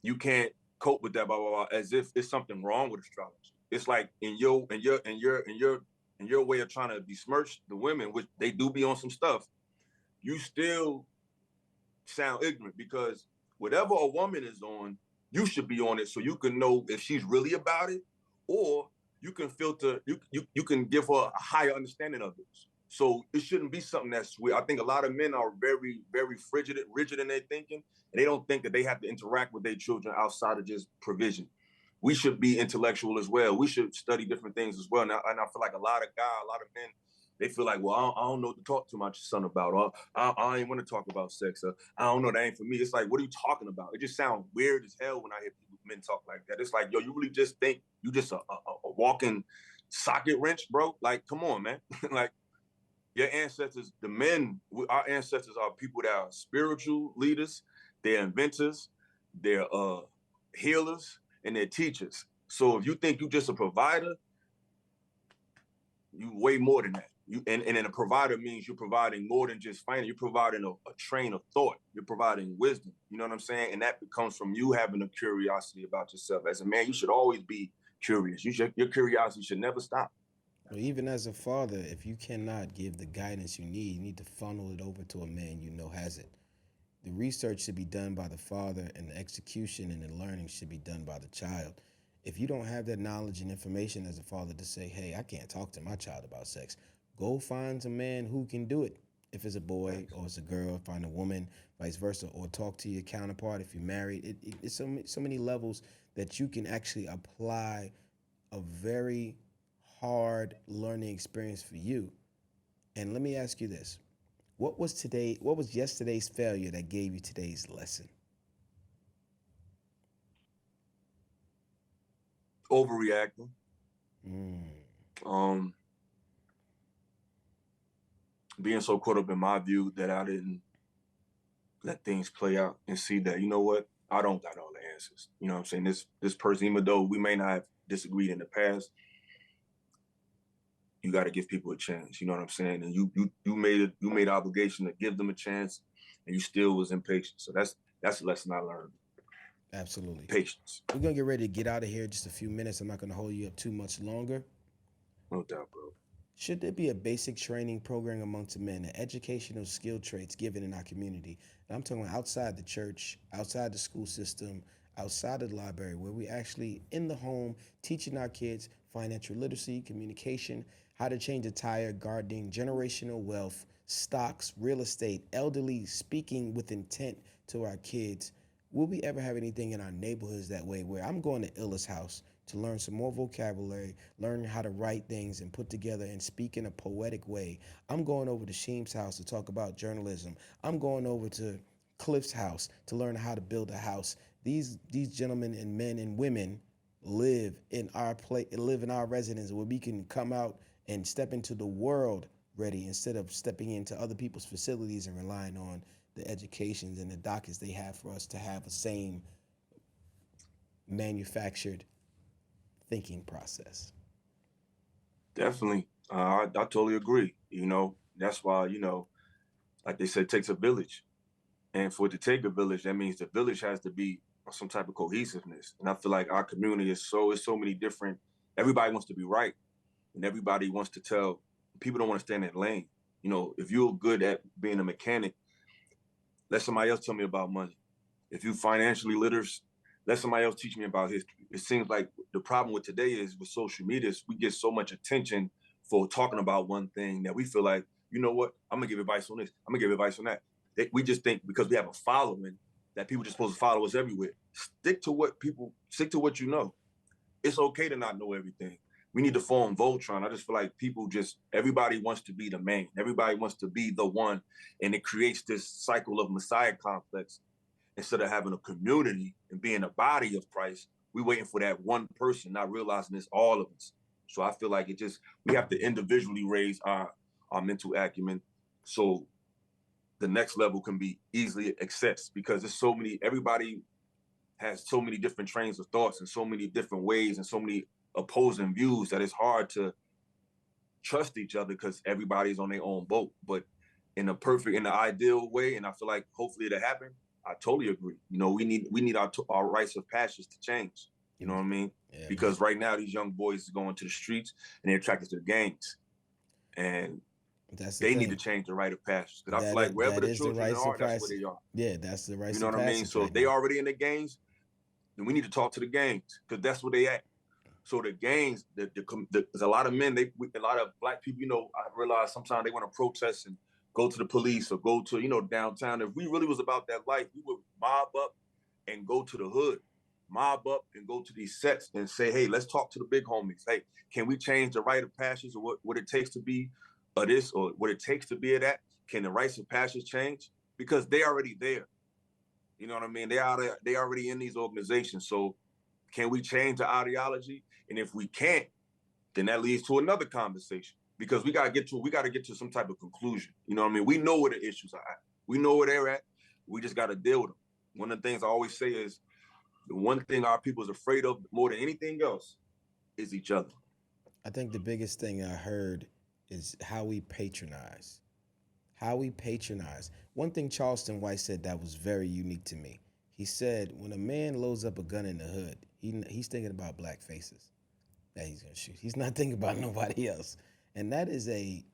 [SPEAKER 4] you can't cope with that, blah, blah, blah, as if it's something wrong with astrology. It's like in your way of trying to besmirch the women, which they do be on some stuff, you still sound ignorant because whatever a woman is on, you should be on it so you can know if she's really about it, or you can filter, you can give her a higher understanding of it. So it shouldn't be something that's weird. I think a lot of men are very, very rigid in their thinking, and they don't think that they have to interact with their children outside of just provision. We should be intellectual as well. We should study different things as well. And I feel like a lot of men, they feel like, well, I don't know what to talk to my son about. Or I ain't want to talk about sex. Or I don't know, that ain't for me. It's like, what are you talking about? It just sounds weird as hell when I hear men talk like that. It's like, yo, you really just think you just a walking socket wrench, bro? Like, come on, man. Like, your ancestors, our ancestors are people that are spiritual leaders, they're inventors, they're healers, and they're teachers. So if you think you're just a provider, you way more than that. And a provider means you're providing more than just finance. You're providing a train of thought. You're providing wisdom. You know what I'm saying? And that comes from you having a curiosity about yourself. As a man, you should always be curious. Your curiosity should never stop.
[SPEAKER 3] Well, even as a father, if you cannot give the guidance you need to funnel it over to a man you know has it. The research should be done by the father, and the execution and the learning should be done by the child. If you don't have that knowledge and information as a father to say, hey, I can't talk to my child about sex, go find a man who can do it. If it's a boy or it's a girl, find a woman, vice versa, or talk to your counterpart if you're married. It's so many levels that you can actually apply a very hard learning experience for you. And let me ask you this. What was yesterday's failure that gave you today's lesson?
[SPEAKER 4] Overreacting. Being so caught up in my view that I didn't let things play out and see that, you know what, I don't got all the answers. You know what I'm saying? This person, even though we may not have disagreed in the past, you got to give people a chance. You know what I'm saying? And you made obligation to give them a chance, and you still was impatient. So that's a lesson I learned.
[SPEAKER 3] Absolutely.
[SPEAKER 4] Patience.
[SPEAKER 3] We're going to get ready to get out of here in just a few minutes. I'm not going to hold you up too much longer.
[SPEAKER 4] No doubt, bro.
[SPEAKER 3] Should there be a basic training program amongst men, an educational skill traits given in our community? And I'm talking outside the church, outside the school system, outside of the library, where we actually in the home teaching our kids financial literacy, communication, how to change a tire, gardening, generational wealth, stocks, real estate, elderly speaking with intent to our kids. Will we ever have anything in our neighborhoods that way, where I'm going to Illa's house to learn some more vocabulary, learn how to write things and put together and speak in a poetic way? I'm going over to Sheem's house to talk about journalism. I'm going over to Cliff's house to learn how to build a house. These gentlemen and men and women live in our residence, where we can come out and step into the world ready, instead of stepping into other people's facilities and relying on the educations and the dockets they have for us to have the same manufactured thinking process.
[SPEAKER 4] Definitely. I totally agree. You know, that's why, you know, like they say, it takes a village. And for it to take a village, that means the village has to be some type of cohesiveness. And I feel like our community is so many different, everybody wants to be right. And everybody wants to tell, people don't want to stand in lane. You know, if you're good at being a mechanic, let somebody else tell me about money. If you financially literate, let somebody else teach me about history. It seems like the problem with today is with social media, we get so much attention for talking about one thing that we feel like, you know what, I'm gonna give advice on this, I'm gonna give advice on that. We just think because we have a following that people just supposed to follow us everywhere. Stick to what you know. It's okay to not know everything. We need to form Voltron. I just feel like everybody wants to be the man. Everybody wants to be the one. And it creates this cycle of Messiah complex. Instead of having a community and being a body of Christ, we waiting for that one person, not realizing it's all of us. So I feel like we have to individually raise our mental acumen so the next level can be easily accessed, because everybody has so many different trains of thoughts and so many different ways and so many opposing views that it's hard to trust each other because everybody's on their own boat. But in the ideal way, and I feel like hopefully it'll happen, I totally agree. You know, we need our rites of passage to change. You know what I mean?
[SPEAKER 3] Yeah,
[SPEAKER 4] because right now these young boys are going to the streets and they're attracted to the gangs. And they need to change the rite of passage. Because I feel like wherever the children are, that's where they are.
[SPEAKER 3] Yeah, that's the rites of passage.
[SPEAKER 4] You know what I mean? So if they already in the gangs, then we need to talk to the gangs, because that's where they at. So the gangs, there's a lot of men, a lot of black people, you know, I realize sometimes they want to protest and go to the police or go to, you know, downtown. If we really was about that life, we would mob up and go to the hood, mob up and go to these sets and say, hey, let's talk to the big homies. Hey, can we change the rite of passage, or what it takes to be this, or what it takes to be of that? Can the rites of passage change? Because they already there. You know what I mean? They already in these organizations. So can we change the ideology? And if we can't, then that leads to another conversation, because we gotta get to some type of conclusion. You know what I mean? We know where the issues are at. We know where they're at. We just gotta deal with them. One of the things I always say is, the one thing our people is afraid of more than anything else is each other.
[SPEAKER 3] I think the biggest thing I heard is how we patronize. How we patronize. One thing Charleston White said that was very unique to me. He said, when a man loads up a gun in the hood, he's thinking about black faces that he's gonna shoot. He's not thinking about nobody else. And that is a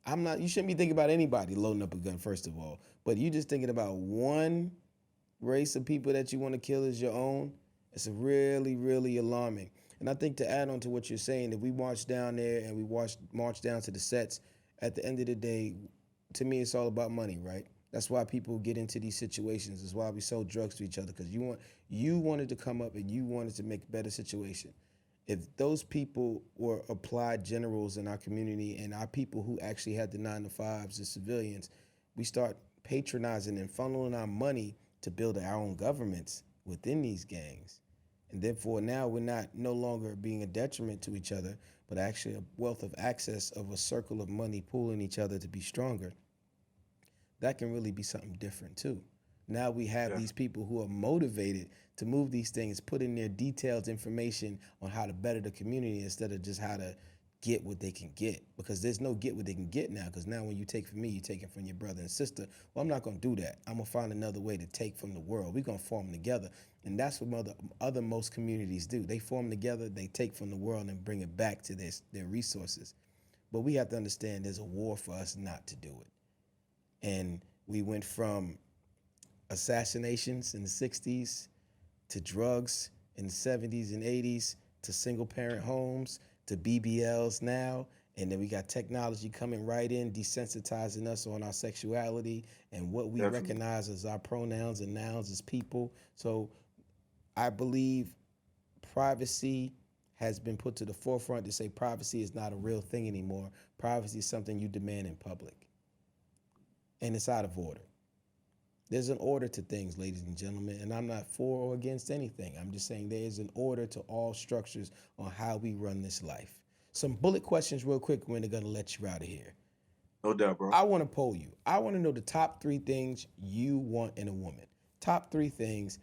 [SPEAKER 3] You shouldn't be thinking about anybody loading up a gun, first of all. But you just thinking about one race of people that you want to kill as your own. It's really, really alarming. And I think to add on to what you're saying, if we march down there and we march down to the sets, at the end of the day, to me, it's all about money, right? That's why people get into these situations. It's why we sell drugs to each other, because you wanted to come up and you wanted to make a better situation. If those people were applied generals in our community and our people who actually had the 9-to-5s as civilians, we start patronizing and funneling our money to build our own governments within these gangs. And therefore now we're no longer being a detriment to each other, but actually a wealth of access of a circle of money pulling each other to be stronger. That can really be something different too. Now we have these people who are motivated to move these things, put in their detailed information on how to better the community instead of just how to get what they can get. Because there's no get what they can get now, because now when you take from me, you take it from your brother and sister. Well, I'm not going to do that. I'm going to find another way to take from the world. We're going to form together. And that's what most communities do. They form together, they take from the world and bring it back to their resources. But we have to understand there's a war for us not to do it. And we went from assassinations in the 60s to drugs in the 70s and 80s to single parent homes to BBLs now. And then we got technology coming right in, desensitizing us on our sexuality and what we recognize as our pronouns and nouns as people. So I believe privacy has been put to the forefront to say privacy is not a real thing anymore. Privacy is something you demand in public. And it's out of order. There's an order to things, ladies and gentlemen, and I'm not for or against anything. I'm just saying there is an order to all structures on how we run this life. Some bullet questions real quick when they're going to let you out of here.
[SPEAKER 4] No doubt, bro.
[SPEAKER 3] I want to poll you. I want to know the top 3 things you want in a woman. Top 3 things.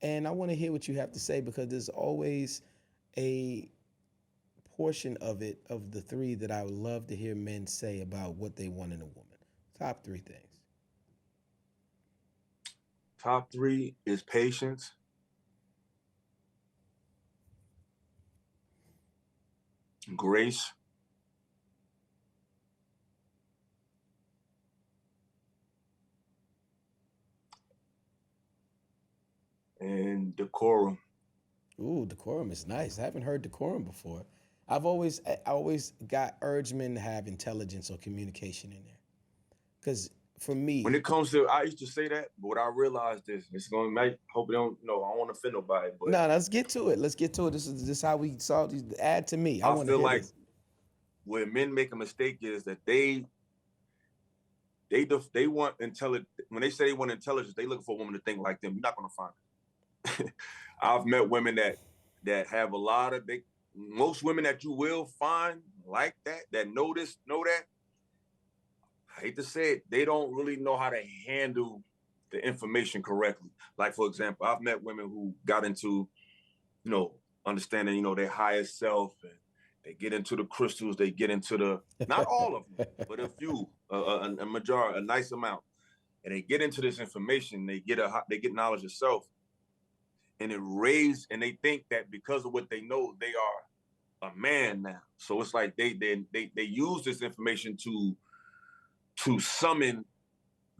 [SPEAKER 3] And I want to hear what you have to say, because there's always a portion of it, of the 3, that I would love to hear men say about what they want in a woman. Top 3 things.
[SPEAKER 4] Top 3 is patience, grace, and decorum.
[SPEAKER 3] Ooh, decorum is nice. I haven't heard decorum before. I always got urged men to have intelligence or communication in there. Because for me,
[SPEAKER 4] When it comes to, I used to say that, but what I realized is, it's going to make, hope it don't, I don't want to offend nobody, but
[SPEAKER 3] no, let's get to it. This is how we saw these. Add to me. I want to
[SPEAKER 4] feel
[SPEAKER 3] hear
[SPEAKER 4] like
[SPEAKER 3] this.
[SPEAKER 4] where men make a mistake is that they want intelligence. When they say they want intelligence, they look for a woman to think like them. You're not going to find it. I've met women that have a lot of, most women that you will find like that know that, I hate to say it, they don't really know how to handle the information correctly. Like, for example, I've met women who got into, understanding, their higher self, and they get into the crystals, they get into the, not all of them, but a few, a majority, a nice amount. And they get into this information, they get knowledge of self, and and they think that because of what they know, they are a man now. So it's like they use this information to summon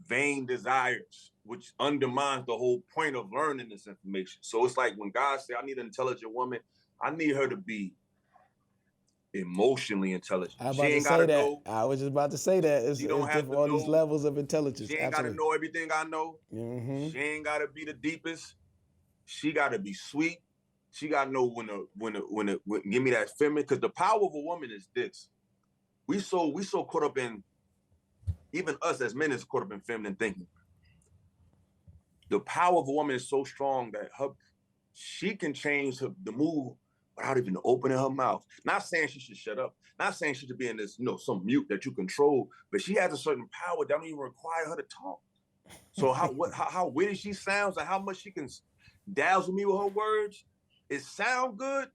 [SPEAKER 4] vain desires, which undermines the whole point of learning this information. So it's like when God said, I need an intelligent woman, I need her to be emotionally intelligent.
[SPEAKER 3] I was
[SPEAKER 4] She
[SPEAKER 3] about to
[SPEAKER 4] ain't
[SPEAKER 3] say
[SPEAKER 4] gotta
[SPEAKER 3] that.
[SPEAKER 4] know.
[SPEAKER 3] I was just about to say that. It's
[SPEAKER 4] She don't have
[SPEAKER 3] different,
[SPEAKER 4] to
[SPEAKER 3] all these
[SPEAKER 4] know.
[SPEAKER 3] levels of intelligence.
[SPEAKER 4] She ain't
[SPEAKER 3] Absolutely.
[SPEAKER 4] gotta know everything I know.
[SPEAKER 3] Mm-hmm.
[SPEAKER 4] She ain't gotta be the deepest. She gotta be sweet. She gotta know when give me that feminine. Because the power of a woman is this. We so caught up in, even us as men is caught up in feminine thinking. The power of a woman is so strong that she can change the mood without even opening her mouth. Not saying she should shut up. Not saying she should be in this, some mute that you control, but she has a certain power that don't even require her to talk. So how witty she sounds and how much she can dazzle me with her words, it sound good,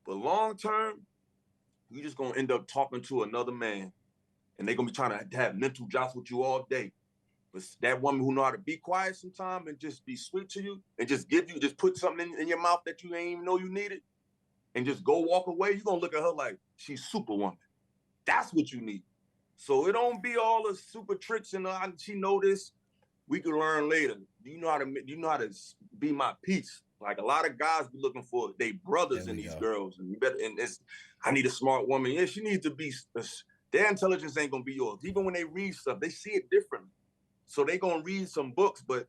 [SPEAKER 4] but long term, you're just gonna end up talking to another man, and they're gonna be trying to have mental jobs with you all day. But that woman who know how to be quiet sometime and just be sweet to you and just put something in your mouth that you ain't even know you needed and just go walk away, you're gonna look at her like she's superwoman. That's what you need. So it don't be all the super tricks and she know this. We can learn later. Do you know how to be my peace? Like a lot of guys be looking for they brothers in these girls, and I need a smart woman. Yeah, she needs to be. Their intelligence ain't gonna be yours. Even when they read stuff, they see it differently. So they gonna read some books, but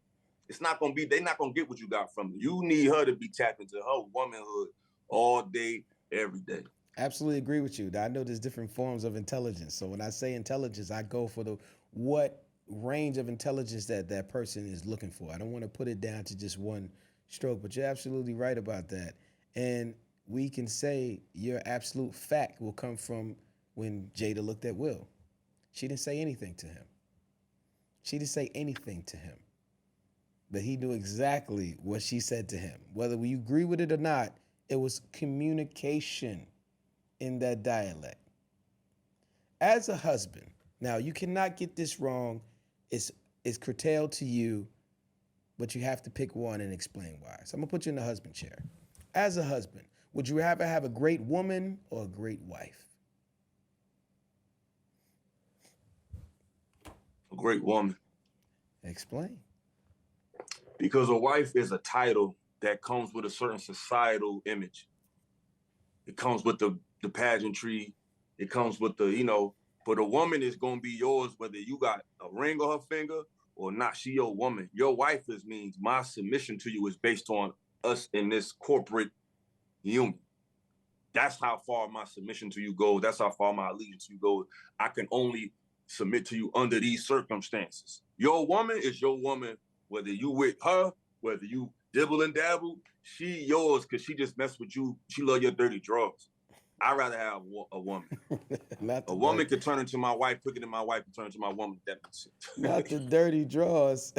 [SPEAKER 4] it's not gonna be. They're not gonna get what you got from you. You need her to be tapped into her womanhood all day, every day.
[SPEAKER 3] Absolutely agree with you. I know there's different forms of intelligence. So when I say intelligence, I go for what range of intelligence that person is looking for. I don't want to put it down to just one stroke, but you're absolutely right about that. And we can say your absolute fact will come from when Jada looked at Will. She didn't say anything to him. She didn't say anything to him. But he knew exactly what she said to him. Whether we agree with it or not, it was communication in that dialect. As a husband, now you cannot get this wrong. It's curtailed to you, but you have to pick one and explain why. So I'm gonna put you in the husband chair. As a husband, would you rather have a great woman or a great wife?
[SPEAKER 4] A great woman.
[SPEAKER 3] Explain.
[SPEAKER 4] Because a wife is a title that comes with a certain societal image. It comes with the pageantry. It comes with but a woman is gonna be yours whether you got a ring on her finger or not. She your woman. Your wife means my submission to you is based on us in this corporate union. That's how far my submission to you goes. That's how far my allegiance to you goes. I can only submit to you under these circumstances. Your woman is your woman, whether you with her, whether you dibble and dabble, she yours because she just mess with you. She love your dirty drawers. I'd rather have a woman. A woman could turn into my wife quicker than my wife could turn into my woman. That makes sense.
[SPEAKER 3] Not the dirty drawers.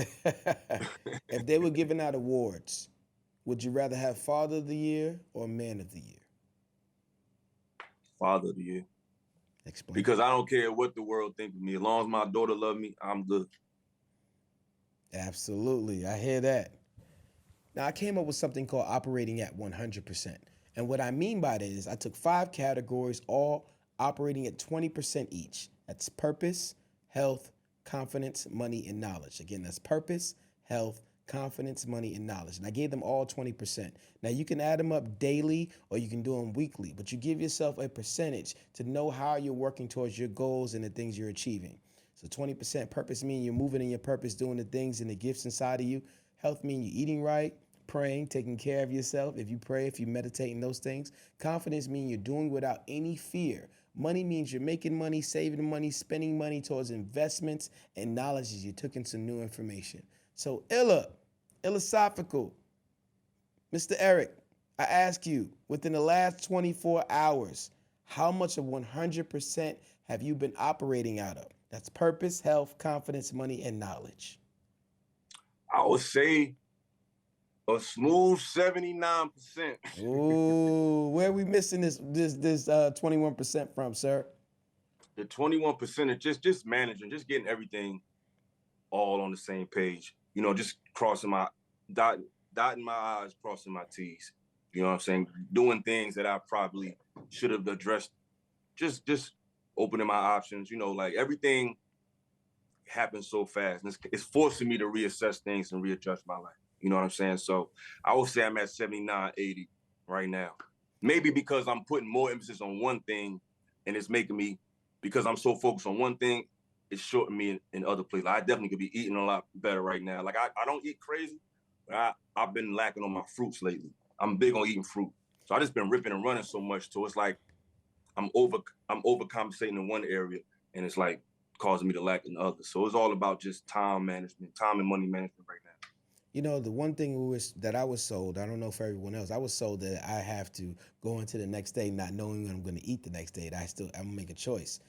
[SPEAKER 3] If they were giving out awards, would you rather have Father of the Year or Man of the Year?
[SPEAKER 4] Father of the Year.
[SPEAKER 3] Explain.
[SPEAKER 4] Because I don't care what the world thinks of me. As long as my daughter loves me, I'm good.
[SPEAKER 3] Absolutely. I hear that. Now, I came up with something called operating at 100%. And what I mean by that is I took 5 categories, all operating at 20% each. That's purpose, health, confidence, money, and knowledge. Again, that's purpose, health, confidence, money, and knowledge. And I gave them all 20%. Now, you can add them up daily or you can do them weekly, but you give yourself a percentage to know how you're working towards your goals and the things you're achieving. So 20% purpose means you're moving in your purpose, doing the things and the gifts inside of you. Health means you're eating right, praying, taking care of yourself. If you pray, if you meditate in those things. Confidence means you're doing without any fear. Money means you're making money, saving money, spending money towards investments, and knowledge is you took in some new information. So philosophical. Mr. Eric, I ask you, within the last 24 hours, how much of 100% have you been operating out of? That's purpose, health, confidence, money, and knowledge.
[SPEAKER 4] I would say a smooth 79%.
[SPEAKER 3] Ooh, where are we missing this 21% from, sir?
[SPEAKER 4] The 21% is just managing, just getting everything all on the same page. Just dotting my I's, crossing my T's. You know what I'm saying? Doing things that I probably should have addressed. Just opening my options. Like everything happens so fast. And it's forcing me to reassess things and readjust my life. You know what I'm saying? So I would say I'm at 79, 80 right now. Maybe because I'm putting more emphasis on one thing and it's making me, because I'm so focused on one thing, it's shorting me in other places. I definitely could be eating a lot better right now. Like I don't eat crazy, but I've been lacking on my fruits lately. I'm big on eating fruit. So I just been ripping and running so much. So it's like I'm overcompensating in one area and it's like causing me to lack in others. So it's all about just time management, time and money management right now.
[SPEAKER 3] The one thing that I was sold, I don't know for everyone else, I was sold that I have to go into the next day not knowing what I'm going to eat the next day. I'm going to make a choice.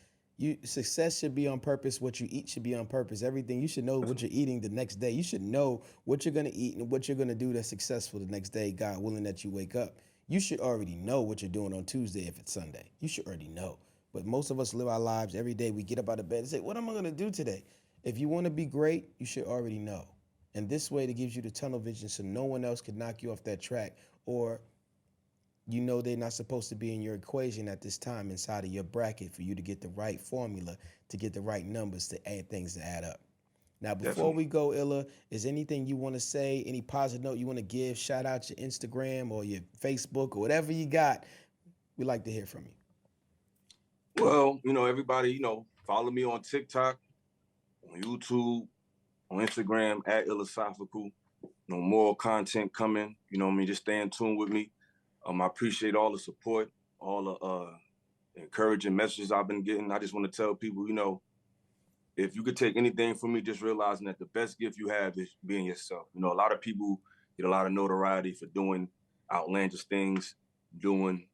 [SPEAKER 3] Success should be on purpose. What you eat should be on purpose. Everything, you should know what you're eating the next day. You should know what you're going to eat and what you're going to do that's successful the next day, God willing that you wake up. You should already know what you're doing on Tuesday if it's Sunday. You should already know. But most of us live our lives every day. We get up out of bed and say, what am I going to do today? If you want to be great, you should already know. And this way, it gives you the tunnel vision so no one else can knock you off that track or you know they're not supposed to be in your equation at this time inside of your bracket for you to get the right formula, to get the right numbers to add things to add up. Now, before
[SPEAKER 4] Definitely.
[SPEAKER 3] we go, Illa, is anything you want to say, any positive note you want to give, shout out your Instagram or your Facebook or whatever you got? We'd like to hear from you.
[SPEAKER 4] Well, everybody, follow me on TikTok, on YouTube, on Instagram at Illosophical. More content coming. Just stay in tune with me. I appreciate all the support, all the encouraging messages I've been getting. I just want to tell people, if you could take anything from me, just realizing that the best gift you have is being yourself. A lot of people get a lot of notoriety for doing outlandish things, doing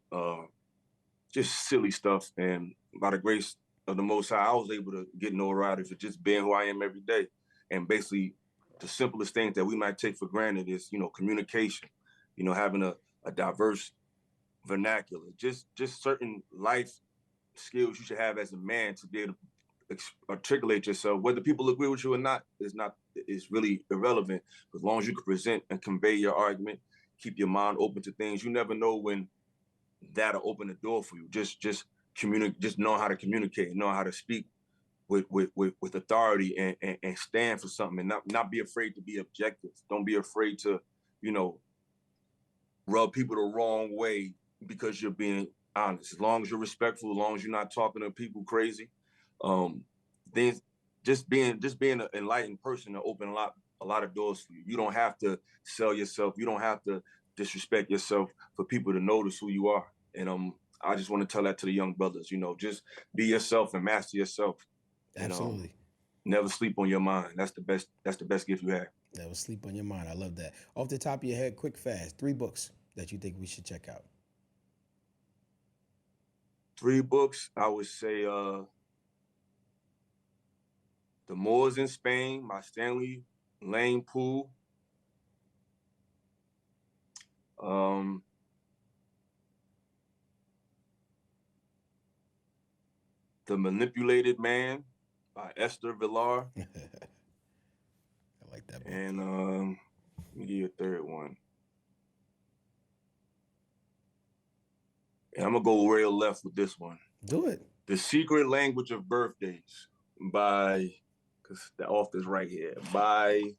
[SPEAKER 4] just silly stuff. And by the grace of the Most High, I was able to get notoriety for just being who I am every day. And basically, the simplest things that we might take for granted is, communication, having a diverse vernacular, just certain life skills you should have as a man to be able to articulate yourself. Whether people agree with you or not is really irrelevant. As long as you can present and convey your argument, keep your mind open to things. You never know when that'll open the door for you. Just communicate. Just know how to communicate. Know how to speak with authority and stand for something, and not be afraid to be objective. Don't be afraid to, rub people the wrong way because you're being honest. As long as you're respectful, as long as you're not talking to people crazy, then just being an enlightened person to open a lot of doors for you. You don't have to sell yourself. You don't have to disrespect yourself for people to notice who you are. And I just want to tell that to the young brothers. Just be yourself and master yourself.
[SPEAKER 3] Absolutely.
[SPEAKER 4] Never sleep on your mind. That's the best gift you have.
[SPEAKER 3] Never sleep on your mind. I love that. Off the top of your head, quick, fast, 3 books that you think we should check out.
[SPEAKER 4] 3 books, I would say The Moors in Spain by Stanley Lane Poole. The Manipulated Man by Esther Villar.
[SPEAKER 3] I like that book.
[SPEAKER 4] And let me give you a third one. And I'm gonna go real left with this one.
[SPEAKER 3] Do it.
[SPEAKER 4] The Secret Language of Birthdays by, because the author's right here, by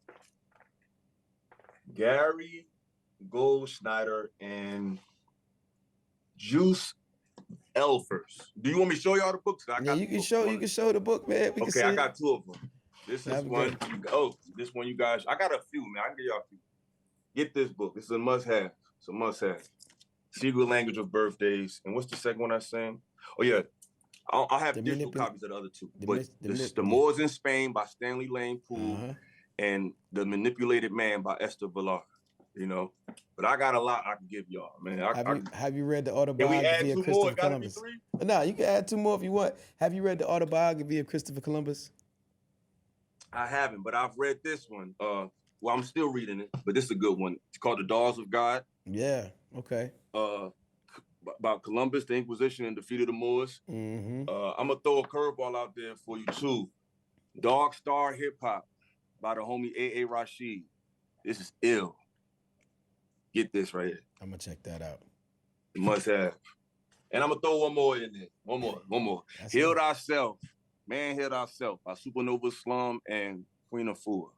[SPEAKER 4] Gary Goldschneider and Juice Elfers. Do you want me to show y'all the books?
[SPEAKER 3] You can show the book, man.
[SPEAKER 4] Okay, I got 2 of them. This is one. This one, you guys. I got a few, man. I can give y'all a few. Get this book. This is a must-have. It's a must-have. Secret Language of Birthdays. And what's the second one I sang? Oh yeah, I'll have digital copies of the other 2. But this is The Moors in Spain by Stanley Lane Poole and The Manipulated Man by Esther Villar. But I got a lot I can give y'all, man.
[SPEAKER 3] Have you read the autobiography of Christopher Columbus? No, you can add 2 more if you want. Have you read the autobiography of Christopher Columbus?
[SPEAKER 4] I haven't, but I've read this one. Well, I'm still reading it, but this is a good one. It's called The Dogs of God.
[SPEAKER 3] Yeah, okay.
[SPEAKER 4] About Columbus, the Inquisition, and defeat of the Moors. I'm going to throw a curveball out there for you, too. Dog Star Hip Hop by the homie A.A. Rashid. This is ill. Get this right here.
[SPEAKER 3] I'm going to check that out.
[SPEAKER 4] You must have. And I'm going to throw one more in there. One more. Heal Thyself. Man, Heal Thyself by Supernova Slum and Queen Afua.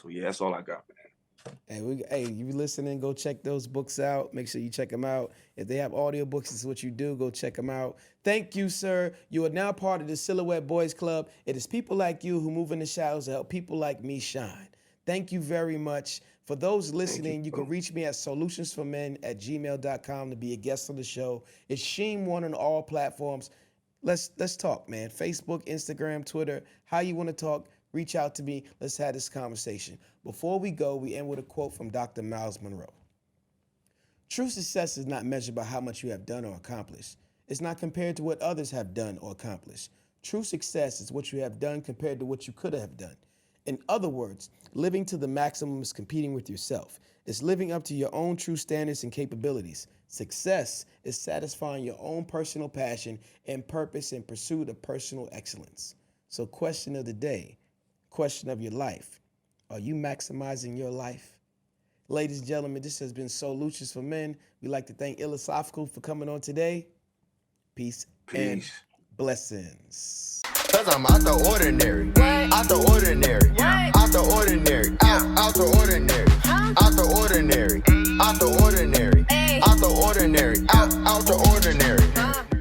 [SPEAKER 4] So, yeah, that's all I got, man.
[SPEAKER 3] Hey, you listening, go check those books out. Make sure you check them out. If they have audio books, this is what you do. Go check them out. Thank you, sir. You are now part of the Silhouette Boys Club. It is people like you who move in the shadows to help people like me shine. Thank you very much. For those listening, you can reach me at solutionsformen@gmail.com to be a guest on the show. It's Sheem1 on all platforms. Let's talk, man. Facebook, Instagram, Twitter, how you want to talk, reach out to me. Let's have this conversation. Before we go, we end with a quote from Dr. Miles Monroe. True success is not measured by how much you have done or accomplished. It's not compared to what others have done or accomplished. True success is what you have done compared to what you could have done. In other words, living to the maximum is competing with yourself. It's living up to your own true standards and capabilities. Success is satisfying your own personal passion and purpose in pursuit of personal excellence. So question of the day, question of your life, are you maximizing your life? Ladies and gentlemen, this has been SOULutions for Men. We'd like to thank Philosophical for coming on today. Peace. And blessings.
[SPEAKER 2] Cause I'm out the ordinary, out the ordinary, out the ordinary, out the ordinary, out the ordinary, out the ordinary, out the ordinary, out the ordinary.